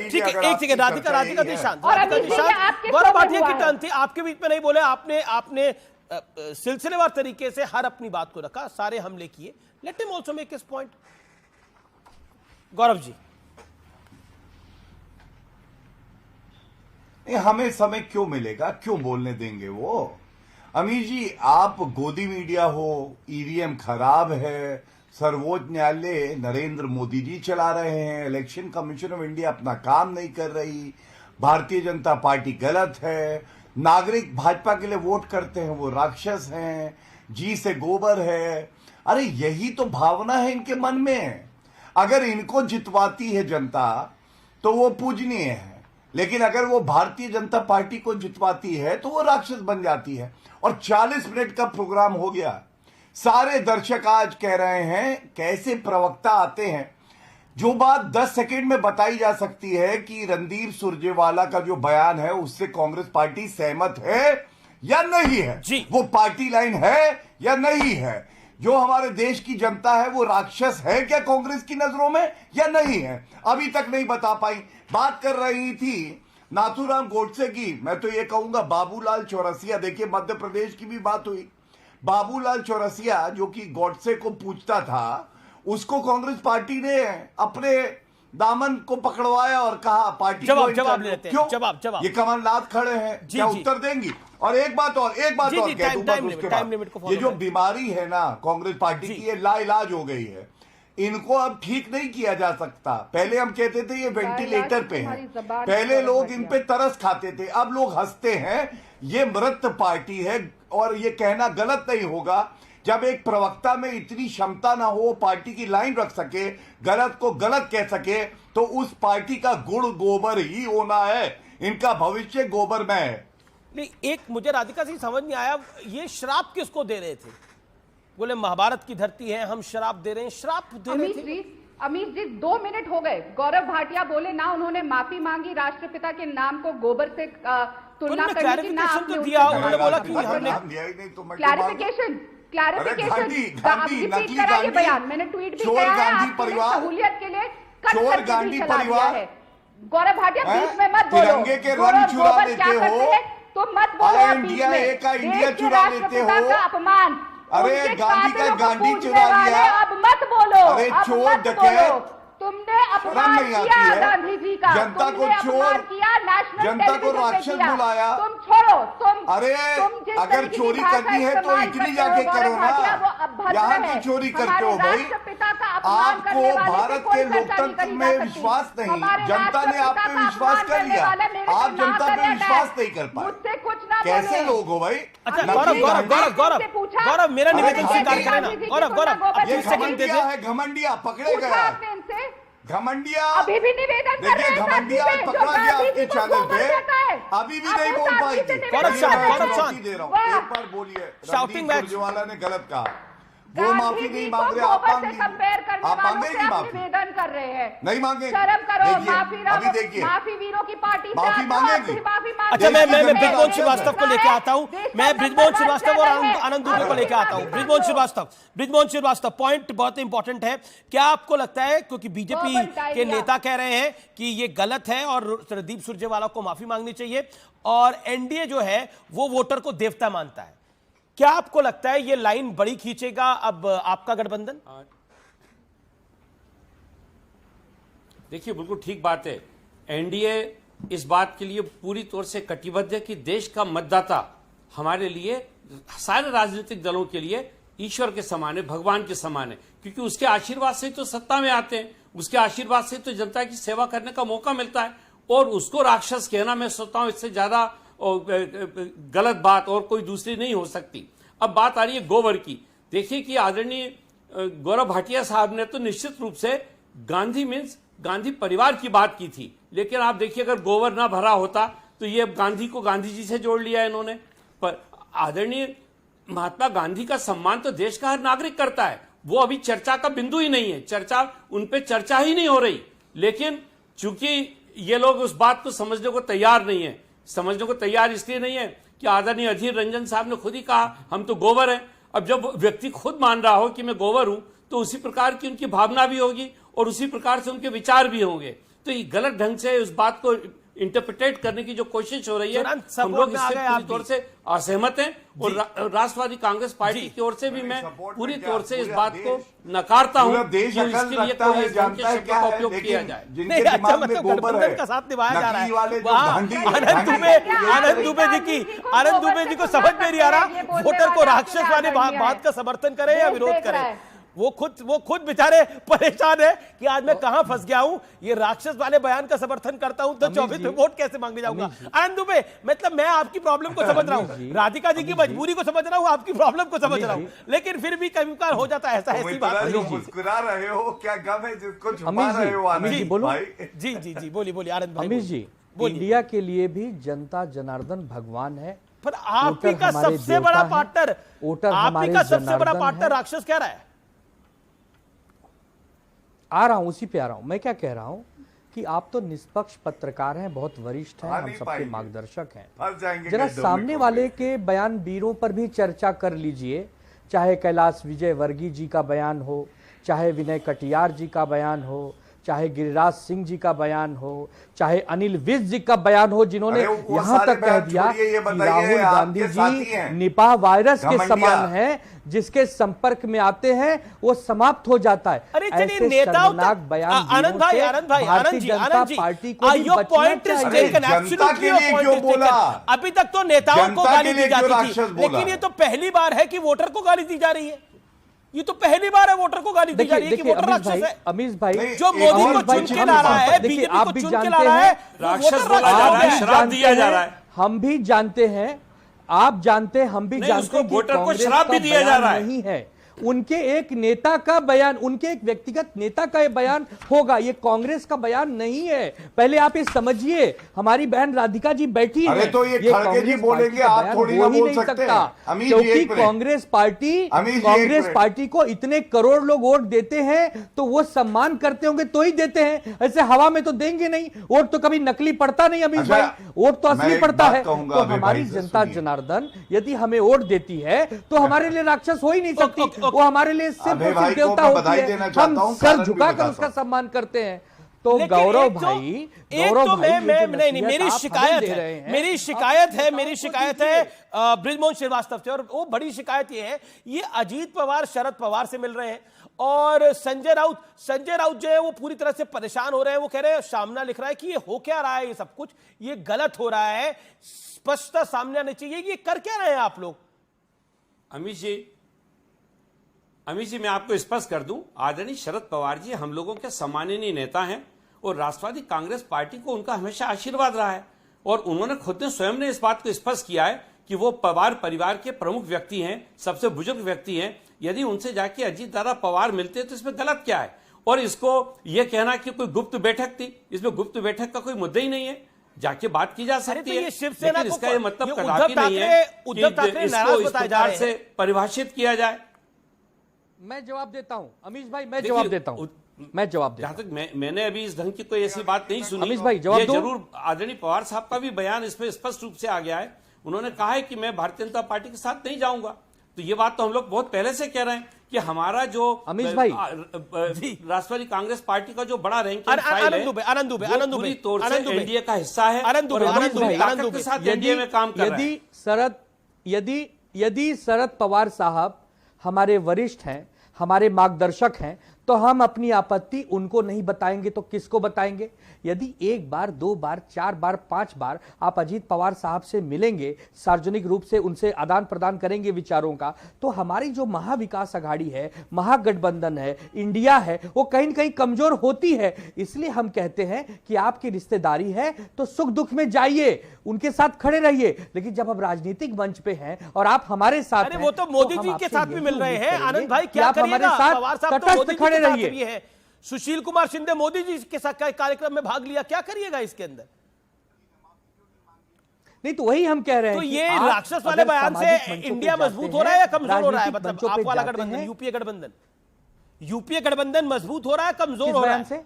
ठीक है, एक सेकंड, राधिका निशांत, गौरव भाटिया की टर्न थी, आपके बीच में नहीं बोले, आपने सिलसिलेवार तरीके से हर अपनी बात को रखा, सारे हमले किए। Let him also make his point. Gaurav ji, हमें समय क्यों मिलेगा, क्यों बोलने देंगे वो? अमीर जी, आप गोदी मीडिया हो, ईवीएम खराब है, सर्वोच्च न्यायालय नरेंद्र मोदी जी चला रहे हैं, इलेक्शन कमीशन ऑफ इंडिया अपना काम नहीं कर रही, भारतीय जनता पार्टी गलत है, नागरिक भाजपा के लिए वोट करते हैं वो राक्षस हैं, जी से गोबर है। अरे यही तो भावना है इनके मन में। अगर इनको जितवाती है जनता तो वो पूजनीय है, लेकिन अगर वो भारतीय जनता पार्टी को जितवाती है तो वो राक्षस बन जाती है। और 40 मिनट का प्रोग्राम हो गया, सारे दर्शक आज कह रहे हैं, कैसे प्रवक्ता आते हैं, जो बात 10 सेकंड में बताई जा सकती है कि रणदीप सुरजेवाला का जो बयान है उससे कांग्रेस पार्टी सहमत है या नहीं है, वो पार्टी लाइन है या नहीं है, जो हमारे देश की जनता है वो राक्षस है क्या कांग्रेस की नजरों में या नहीं है, अभी तक नहीं बता पाई। बात कर रही थी नाथूराम गोडसे की, मैं तो ये कहूंगा बाबूलाल चौरसिया, देखिए मध्य प्रदेश की भी बात हुई, बाबूलाल चौरसिया जो कि गोडसे को पूछता था, उसको कांग्रेस पार्टी ने अपने दामन को पकड़वाया और कहा पार्टी जवाब लेते हैं, जवाब ये कमलनाथ खड़े हैं, क्या उत्तर देंगी? और एक बात और कह दूं उसके बाद, ये जो बीमारी है ना कांग्रेस पार्टी की, ये लाइलाज हो गई है, इनको अब ठीक नहीं किया जा सकता। पहले हम कहते थे ये वेंटिलेटर पे हैं, पहले लोग इन पे तरस खाते थे, अब लोग हंसते हैं, ये मृत पार्टी है। और ये कहना गलत नहीं होगा, जब एक प्रवक्ता में इतनी क्षमता ना हो, पार्टी की लाइन रख सके, गलत को गलत कह सके, तो उस पार्टी का गुड़ गोबर ही होना है, इनका भविष्य गोबर में है। नहीं, एक मुझे राधिका जी समझ नहीं आया, ये श्राप किसको दे रहे थे? बोले महाभारत की धरती है, हम शराब दे रहे हैं, श्राप दे रहे थे। अमीश जी 2 मिनट हो गए, गौरव भाटिया बोले ना उन्होंने माफी मांगी राष्ट्रपिता के नाम को गोबर से तुलना करने की, ना आपने दिया, उन्होंने बोला कि हमने क्लैरिफिकेशन बयान मैंने ट्वीट भी किया है, आपने सहूलियत के लिए चोर गांधी परिवार। गौरव भाटिया बीच में मत बोलो, तिरंगे के रंग चुरा लेते हो, तो मत बोलो, इंडिया ए का इंडिया चुरा लेते हो, अपमान। अरे गांधी का गांधी चुरा लिया, अब मत बोलो, अरे चोर डकैत, तुमने अपमान किया गांधी जी का, जनता को चोर किया, नेशनल जनता को राक्षस बुलाया। तुम छोड़ो, अरे अगर चोरी करनी है तो इटली जाके करो ना, यहाँ क्यों चोरी करते हो भाई? आपको भारत के लोकतंत्र में विश्वास नहीं, जनता ने आप पे विश्वास कर लिया, आप जनता पे विश्वास नहीं कर पाए, मुझसे कुछ ना कैसे लोग हो भाई? अच्छा गौरव मेरा निवेदन स्वीकार करें ना, गौरव ये घमंडिया है, घमंडिया पकड़े गए, घमंडिया अभी भी निवेदन कर रहे हैं, घमंडिया पकड़ा गया आपके चैनल पे, अभी भी नहीं बोल पाएगी। गौरव शांत दे रहा हूँ, एक बार बोलिए, रणदीप सुरजेवाला ने गलत कहा, वो माफी नहीं मांग रहे, आप मांगेंगे माफी? निवेदन कर रहे हैं, नहीं मांगे, शर्म करो, अभी देखिए माफी वीरों की पार्टी से माफी मांगेंगे। अच्छा मैं बृजमोहन श्रीवास्तव को लेके आता हूं, मैं बृजमोहन श्रीवास्तव और आनंद दुबे को लेके आता हूं। बृजमोहन श्रीवास्तव, पॉइंट बहुत इंपॉर्टेंट है। क्या आपको लगता है, क्योंकि बीजेपी के नेता कह रहे हैं कि ये गलत है और रणदीप सुरजेवाला को माफी मांगनी चाहिए, और एनडीए जो है वो वोटर को देवता मानता है, क्या आपको लगता है ये लाइन बड़ी खींचेगा अब आपका गठबंधन? देखिए बिल्कुल ठीक बात है, एनडीए इस बात के लिए पूरी तौर से कटिबद्ध है कि देश का मतदाता हमारे लिए, सारे राजनीतिक दलों के लिए ईश्वर के समान है, भगवान के समान है, क्योंकि उसके आशीर्वाद से तो सत्ता में आते हैं, उसके आशीर्वाद से तो जनता की सेवा करने का मौका मिलता है, और उसको राक्षस कहना मैं सोचता हूं इससे ज्यादा गलत बात और कोई दूसरी नहीं हो सकती। अब बात आ रही है गोबर की। देखिए कि आदरणीय गौरव भाटिया साहब ने तो निश्चित रूप से गांधी परिवार की बात की थी, लेकिन आप देखिए अगर गोबर ना भरा होता तो ये गांधी को गांधी जी से जोड़ लिया इन्होंने। पर आदरणीय महात्मा गांधी का सम्मान तो देश का हर नागरिक करता है, वो अभी चर्चा का बिंदु ही नहीं है, चर्चा उन पे चर्चा ही नहीं हो रही। लेकिन चूंकि ये लोग उस बात को समझने को तैयार नहीं है, समझने को तैयार इसलिए नहीं है कि आदरणीय अधीर रंजन साहब ने खुद ही कहा हम तो गोबर हैं। अब जब व्यक्ति खुद मान रहा हो कि मैं गोबर हूं, तो उसी प्रकार की उनकी भावना भी होगी और उसी प्रकार से उनके विचार भी होंगे। तो ये गलत ढंग से उस बात को इंटरप्रिटेट करने की जो कोशिश हो रही है, हम लोग इससे पूरी तौर से असहमत हैं, और राष्ट्रवादी कांग्रेस पार्टी की ओर से भी मैं पूरी तौर से इस बात को नकारता हूं कि इसके लिए कोई इस ढंग के शब्द का उपयोग किया जाए। गठबंधन का साथ निभाया जा रहा है। आनंद दुबे जी को समझ में नहीं आ रहा वोटर को राक्षस वाली बात का समर्थन करे या विरोध करे। वो खुद बेचारे परेशान है कि आज मैं कहां फंस गया हूं, ये राक्षस वाले बयान का समर्थन करता हूं तो 24 में वोट कैसे मांगने जाऊंगा। आनंद दुबे, मतलब मैं आपकी प्रॉब्लम को समझ रहा हूं, राधिका जी की मजबूरी को समझ रहा हूं, आपकी प्रॉब्लम को समझ रहा हूं, लेकिन फिर भी कभी कभार हो जाता है ऐसा। ऐसी बात मुस्कुरा रहे हो, क्या गम है जिसको छुपा रहे हो? जी बोलिए आनंद भाई। अमीश जी, इंडिया के लिए भी जनता जनार्दन भगवान है, पर आपकी का सबसे बड़ा पार्टनर, आपकी का सबसे बड़ा पार्टनर राक्षस कह रहा है। आ रहा हूं, उसी पे आ रहा हूं। मैं क्या कह रहा हूं कि आप तो निष्पक्ष पत्रकार हैं, बहुत वरिष्ठ हैं, हम सबके मार्गदर्शक हैं, जरा सामने वाले के बयान वीरों पर भी चर्चा कर लीजिए, चाहे कैलाश विजय वर्गीय जी का बयान हो, चाहे विनय कटियार जी का बयान हो, चाहे गिरिराज सिंह जी का बयान हो, चाहे अनिल विज जी का बयान हो, जिन्होंने यहां तक कह दिया कि राहुल गांधी जी निपाह वायरस के समान हैं, जिसके संपर्क में आते हैं वो समाप्त हो जाता है। अरे चलिए नेताओं तक बयान, आनंद भाई भारतीय जनता पार्टी को अभी तक तो नेताओं को गाली दी जाती थी, लेकिन ये तो पहली बार है कि वोटर को गाली दी जा रही है। ये तो पहली बार है वोटर को गाली दी जा रही है कि वोटर राक्षस है। अमीश भाई, जो मोदी को चुन के ला रहा है, बीजेपी को चुन के ला रहा है, राक्षस बोला जा रहा है, शराब दिया जा रहा है। हम भी जानते हैं, आप जानते हैं, हम भी जानते हैं, वोटर को शराब भी दिया जा रहा है। नहीं है उनके एक नेता का बयान, उनके एक व्यक्तिगत नेता का ये बयान होगा, ये कांग्रेस का बयान नहीं है। पहले आप ये समझिए, हमारी बहन राधिका जी बैठी अरे है, तो ये खड़गे जी बोलेंगे, आप थोड़ी ना बोल सकते हैं। क्योंकि कांग्रेस पार्टी को इतने करोड़ लोग वोट देते हैं तो वो सम्मान करते होंगे तो ही देते हैं, ऐसे हवा में तो देंगे नहीं। वोट तो कभी नकली पड़ता नहीं अमीश भाई, वोट तो असली पड़ता है। तो हमारी जनता जनार्दन यदि हमें वोट देती है तो हमारे लिए राक्षस हो ही नहीं सकती, वो हमारे लिए सिर्फ देवता होती है, हम सर झुकाकर उसका सम्मान करते हैं। तो गौरव भाई, मेरी शिकायत है बृजमोहन श्रीवास्तव से, और वो बड़ी शिकायत ये है, ये अजीत पवार शरद पवार से मिल रहे हैं और संजय राउत जो है वो पूरी तरह से परेशान हो रहे हैं। वो कह रहे हैं, सामना लिख रहा है कि ये हो क्या रहा है, ये सब कुछ ये गलत हो रहा है, स्पष्टता सामने आनी चाहिए, ये कर क्या रहे हैं आप लोग? अमित जी मैं आपको स्पष्ट कर दूं, आदरणीय शरद पवार जी हम लोगों के सम्माननीय नेता हैं और राष्ट्रवादी कांग्रेस पार्टी को उनका हमेशा आशीर्वाद रहा है, और उन्होंने खुद ने स्वयं ने इस बात को स्पष्ट किया है कि वो पवार परिवार के प्रमुख व्यक्ति हैं, सबसे बुजुर्ग व्यक्ति हैं। यदि उनसे जाके अजीत दादा पवार मिलते तो इसमें गलत क्या है? और इसको ये कहना कि कोई गुप्त बैठक थी, इसमें गुप्त बैठक का कोई मुद्दा ही नहीं है, जाके बात की जा सकती है। शिवसेना लेकिन इसका ये मतलब कदापि नहीं है कि इसको इस प्रकार से परिभाषित किया जाए। मैं जवाब देता हूं अमीश भाई, मैं जवाब देता हूं। जहां तक मैंने अभी इस ढंग की कोई ऐसी बात नहीं सुनी। अमीश भाई जवाब दो। जरूर आदरणीय पवार साहब का भी बयान इसमें स्पष्ट रूप से आ गया है, उन्होंने कहा है कि मैं भारतीय जनता पार्टी के साथ नहीं जाऊंगा। तो ये बात तो हम लोग बहुत पहले से कह रहे हैं कि हमारा जो अमीश भाई राष्ट्रवादी कांग्रेस पार्टी का जो बड़ा रैंकिंग फाइल है, पूरी तौर से एनडीए का हिस्सा है और ताकत के साथ एनडीए में काम कर रहे हैं। यदि शरद पवार साहब हमारे वरिष्ठ हैं, हमारे मार्गदर्शक हैं, तो हम अपनी आपत्ति उनको नहीं बताएंगे तो किसको बताएंगे? यदि एक बार, दो बार, चार बार, 5 बार आप अजीत पवार साहब से मिलेंगे, सार्वजनिक रूप से उनसे आदान प्रदान करेंगे विचारों का, तो हमारी जो महाविकास अघाड़ी है, महागठबंधन है, इंडिया है, वो कहीं न कहीं कमजोर होती है। इसलिए हम कहते हैं कि आपकी रिश्तेदारी है तो सुख दुख में जाइए, उनके साथ खड़े रहिए। लेकिन जब हम राजनीतिक मंच पे हैं और आप हमारे साथ हैं, वो तो मोदी जी के साथ भी मिल रहे हैं। आनंद भाई क्या हमारे साथ तटस्थ खड़े रहिए। है सुशील कुमार शिंदे मोदी जी के साथ कार्यक्रम में भाग लिया, क्या करिएगा इसके अंदर? नहीं तो वही हम कह रहे हैं तो ये राक्षस वाले बयान से इंडिया मजबूत हो रहा है या कमजोर हो रहा है? मतलब आप वाला गठबंधन, यूपीए गठबंधन मजबूत हो रहा है, कमजोर हो रहा है?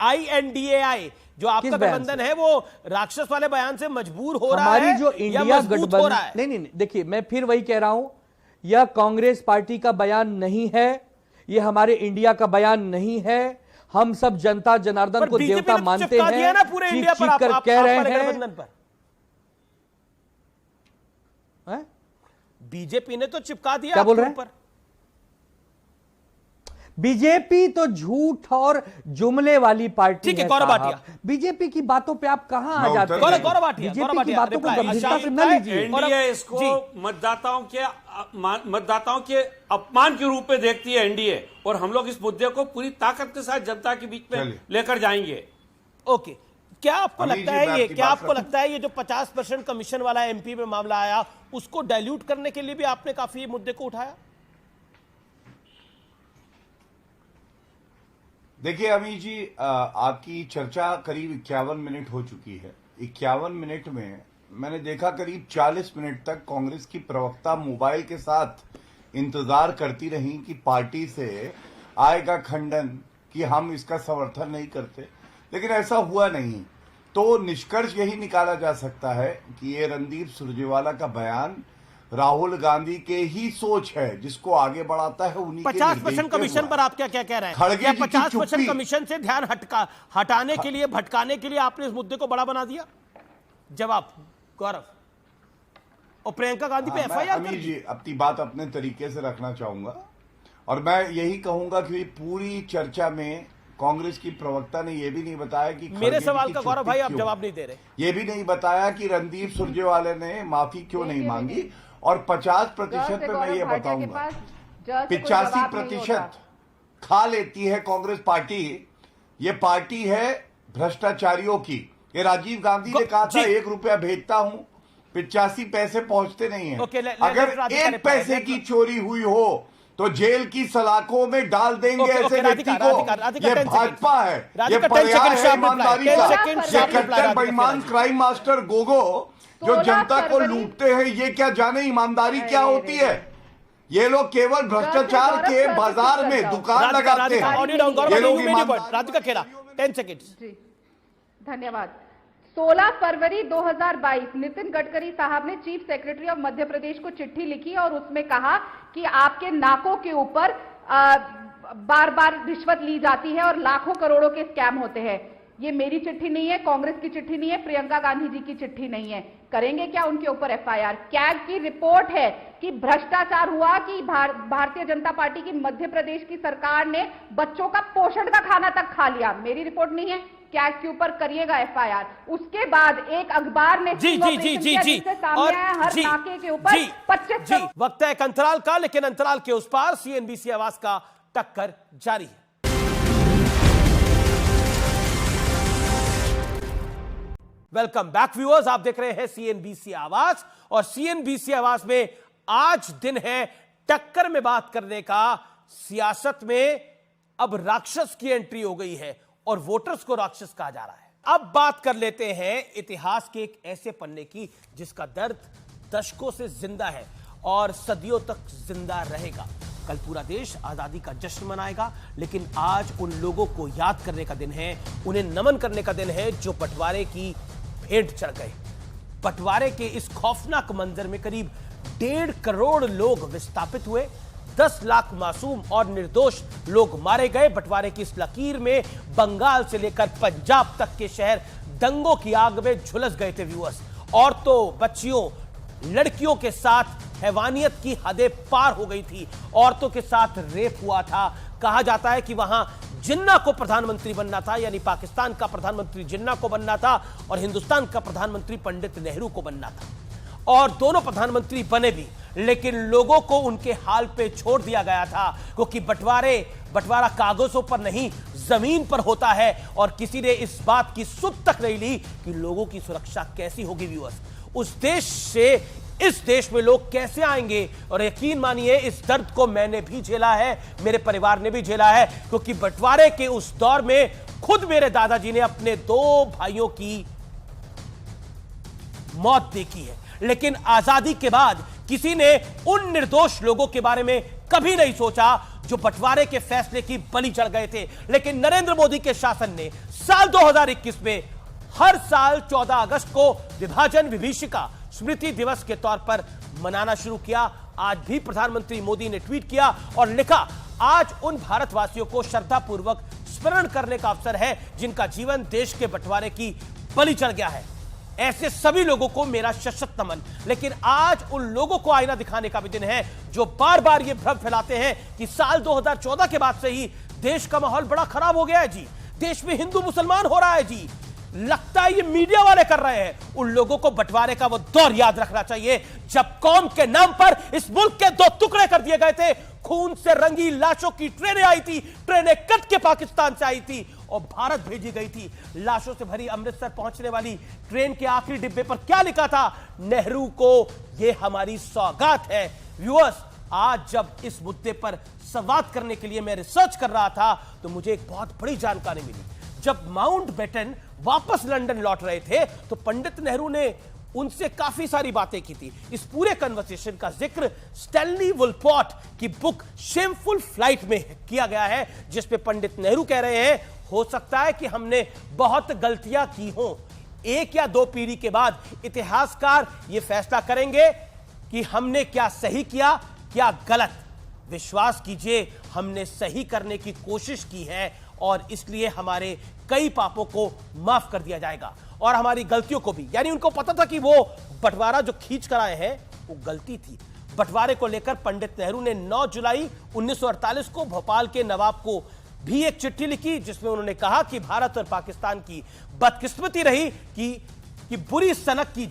INDAI जो आपका गठबंधन है वो राक्षस वाले बयान से मजबूर हो रहा है, हमारी जो इंडिया गठबंधन, नहीं, देखिए मैं फिर वही कह रहा हूं, यह कांग्रेस पार्टी का बयान नहीं है, ये हमारे इंडिया का बयान नहीं है। हम सब जनता जनार्दन को देवता मानते हैं, ना पूरे इंडिया पर आप कह रहे हैं। बीजेपी ने तो चिपका दिया। क्या बोल रहे हैं? बीजेपी तो झूठ और जुमले वाली पार्टी है। गौरव भाटिया, बीजेपी की बातों पे आप कहां आ जाते हैं? गौरव भाटिया, बीजेपी की बातों को गंभीरता से न लीजिए। एनडीए इसको मतदाताओं के अपमान के रूप में देखती है एनडीए, और हम लोग इस मुद्दे को पूरी ताकत के साथ जनता के बीच में लेकर जाएंगे। ओके, क्या आपको लगता है ये जो 50% कमीशन वाला एमपी में मामला आया, उसको डाइल्यूट करने के लिए भी आपने काफी मुद्दे को उठाया? देखिए अमीश जी, आपकी चर्चा करीब 51 मिनट हो चुकी है। 51 मिनट में मैंने देखा करीब 40 मिनट तक कांग्रेस की प्रवक्ता मोबाइल के साथ इंतजार करती रही कि पार्टी से आएगा खंडन कि हम इसका समर्थन नहीं करते, लेकिन ऐसा हुआ नहीं। तो निष्कर्ष यही निकाला जा सकता है कि ये रणदीप सुरजेवाला का बयान राहुल गांधी के ही सोच है, जिसको आगे बढ़ाता है उन्हीं 50% कमीशन पर आप क्या कह रहे हैं? क्या 50% कमीशन से ध्यान हटाने के लिए, भटकाने के लिए आपने इस मुद्दे को बड़ा बना दिया? जवाब गौरव। और प्रियंका गांधी पे FIR अमीर जी अपनी बात अपने तरीके से रखना चाहूंगा, और मैं यही कहूंगा कि पूरी चर्चा में कांग्रेस की प्रवक्ता ने यह भी नहीं बताया कि मेरे सवाल का गौरव भाई आप जवाब नहीं दे रहे, ये भी नहीं बताया कि रणदीप सुरजेवाला ने माफी क्यों नहीं मांगी। और 50% पे मैं ये बताऊंगा, 85% खा लेती है कांग्रेस पार्टी। ये पार्टी है भ्रष्टाचारियों की। ये राजीव गांधी ने कहा था 1 रुपया भेजता हूं, 85 पैसे पहुंचते नहीं है। अगर 1 पैसे की चोरी हुई हो तो जेल की सलाखों में डाल देंगे ओके, ऐसे ओके, व्यक्ति राधिका, को। राधिका, ये 10 भाजपा है, ये राधिका, 10 पर्याय सेकंड है sharp reply, ईमानदारी 10 का। सेकंड ये sharp reply, कट्टर राधिका बेईमान खेड़ा। क्राइम मास्टर गोगो जो 16 जनता को फरवरी- लूटते हैं, ये क्या जाने ईमानदारी क्या होती है? ये लोग केवल भ्रष्टाचार के बाजार में दुकान लगाते हैं। ये लोग ईमानदार। राधिका खेड़ा 10 सेकंड। जी धन्यवाद। 16 फरवरी 2022 नितिन गडकरी साहब ने chief secretary of Madhya Pradesh को चिट्ठी लिखी और उसमें कहा कि आपके नाकों के ऊपर बार बार रिश्वत ली जाती है और लाखों करोड़ों के स्कैम होते हैं। ये मेरी चिट्ठी नहीं है, कांग्रेस की चिट्ठी नहीं है, प्रियंका गांधी जी की चिट्ठी नहीं है। करेंगे क्या उनके ऊपर एफआईआर? कैग की रिपोर्ट है कि भ्रष्टाचार हुआ, कि भारतीय जनता पार्टी की मध्य प्रदेश की सरकार ने बच्चों का पोषण का खाना तक खा लिया। मेरी रिपोर्ट नहीं है, कैग के ऊपर करिएगा एफआईआर। उसके बाद एक अखबार ने जी सामने आया हर नाके के ऊपर 25 वक्त है एक अंतराल का, लेकिन अंतराल के उस पार सीएनबीसी आवाज का टक्कर जारी है। वेलकम बैक व्यूअर्स, आप देख रहे हैं सीएनबीसी आवाज और सीएनबीसी आवाज में आज दिन है टक्कर में बात करने का। सियासत में अब राक्षस की एंट्री हो गई है और वोटर्स को राक्षस कहा जा रहा है। अब बात कर लेते हैं इतिहास के एक ऐसे पन्ने की जिसका दर्द दशकों से जिंदा है और सदियों तक जिंदा रहेगा। कल पूरा देश आजादी का जश्न मनाएगा, लेकिन आज उन लोगों को याद करने का दिन है, उन्हें नमन करने का दिन है जो बंटवारे की भेंट चढ़ गए। बंटवारे के इस खौफनाक मंजर में करीब 1.5 करोड़ लोग विस्थापित हुए, 10 लाख मासूम और निर्दोष लोग मारे गए। बंटवारे की इस लकीर में बंगाल से लेकर पंजाब तक के शहर दंगों की आग में झुलस गए थे व्यूअर्स। औरतों, बच्चियों, लड़कियों के साथ हैवानियत की हदें पार हो गई थी। औरतों के साथ रेप हुआ था। कहा जाता है कि वहां जिन्ना को प्रधानमंत्री बनना था, यानी पाकिस्तान का प्रधानमंत्री जिन्ना को बनना था और हिंदुस्तान का प्रधानमंत्री पंडित नेहरू को बनना था। और दोनों प्रधानमंत्री बने भी, लेकिन लोगों को उनके हाल पे छोड़ दिया गया था, क्योंकि बंटवारा कागजों पर नहीं जमीन पर होता है और किसी ने इस बात की सुध तक नहीं ली कि लोगों की सुरक्षा कैसी होगी व्यूअर्स। उस देश से इस देश में लोग कैसे आएंगे? और यकीन मानिए इस दर्द को मैंने भी झेला है, मेरे परिवार ने भी झेला है, क्योंकि बंटवारे के उस दौर में खुद मेरे दादाजी ने अपने 2 भाइयों की मौत देखी है। लेकिन आजादी के बाद किसी ने उन निर्दोष लोगों के बारे में कभी नहीं सोचा जो बंटवारे के फैसले की बलि चढ़ गए थे। लेकिन नरेंद्र मोदी के शासन ने साल 2021 में हर साल 14 अगस्त को विभाजन विभीषिका स्मृति दिवस के तौर पर मनाना शुरू किया। आज भी प्रधानमंत्री मोदी ने ट्वीट किया और लिखा, आज उन भारतवासियों को श्रद्धापूर्वक स्मरण करने का अवसर है जिनका जीवन देश के बंटवारे की बलि चढ़ गया है। ऐसे सभी लोगों को मेरा सशक्त नमन। लेकिन आज उन लोगों को आईना दिखाने का भी दिन है जो बार बार ये भ्रम फैलाते हैं कि साल 2014 के बाद से ही देश का माहौल बड़ा खराब हो गया है जी, देश में हिंदू मुसलमान हो रहा है जी। लगता है ये मीडिया वाले कर रहे हैं। उन लोगों को बंटवारे का वो दौर याद रखना चाहिए जब कौम के नाम पर इस मुल्क के 2 टुकड़े कर दिए गए थे। खून से रंगी लाशों की ट्रेनें आई थी, ट्रेनें कट के पाकिस्तान से आई थी और भारत भेजी गई थी। लाशों से भरी अमृतसर पहुंचने वाली ट्रेन के आखिरी डिब्बे पर क्या लिखा था? नेहरू को ये हमारी सौगात है। व्यूअर्स, आज जब इस मुद्दे पर संवाद करने के लिए मैं रिसर्च कर रहा था तो मुझे एक बहुत बड़ी जानकारी मिली। जब माउंटबेटन वापस लंदन लौट रहे थे तो पंडित नेहरू ने उनसे काफी सारी बातें की थी। इस पूरे कन्वर्सेशन का जिक्र स्टैनली वुलपॉट की बुक शेमफुल फ्लाइट में किया गया है, जिसमें पंडित नेहरू कह रहे हैं, हो सकता है कि हमने बहुत गलतियां की हों। 1 या 2 पीढ़ी के बाद इतिहासकार यह फैसला करेंगे कि हमने क्या सही किया, क्या गलत। विश्वास कीजिए, हमने सही करने की कोशिश की है और इसलिए हमारे कई पापों को माफ कर दिया जाएगा और हमारी गलतियों को भी। यानी उनको पता था कि वो बंटवारा जो खींच कर आए हैं वो गलती थी। बंटवारे को लेकर पंडित नेहरू ने 9 जुलाई 1948 को भोपाल के नवाब को भी एक चिट्ठी लिखी, जिसमें उन्होंने कहा कि भारत और पाकिस्तान की बदकिस्मती रही कि बुरी सनक की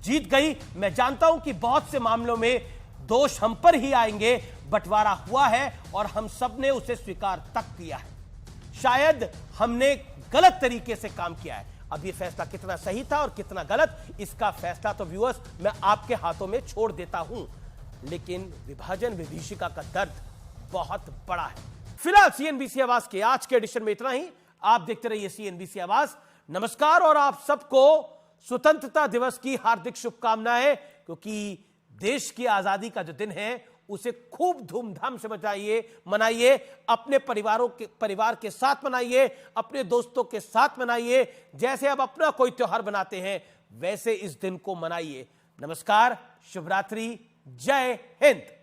जीत गई। मैं जानता हूं कि बहुत से मामलों में दोष हम पर ही आएंगे। बंटवारा हुआ है और हम सब ने उसे स्वीकार तक किया है। शायद हमने गलत तरीके से काम किया है। अब यह फैसला कितना सही था और कितना गलत, इसका फैसला तो व्यूअर्स मैं आपके हाथों में छोड़ देता हूं। लेकिन विभाजन विभीषिका का दर्द बहुत बड़ा है। फिलहाल सीएनबीसी आवाज के आज के एडिशन में इतना ही। आप देखते रहिए सीएनबीसी आवाज। नमस्कार और आप सबको स्वतंत्रता दिवस की हार्दिक शुभकामनाएं, क्योंकि देश की आजादी का जो दिन है उसे खूब धूमधाम से मनाइए, अपने परिवार के साथ मनाइए, अपने दोस्तों के साथ मनाइए। जैसे अब अपना कोई त्योहार मनाते हैं वैसे इस दिन को मनाइए। नमस्कार, शुभ रात्रि, जय हिंद।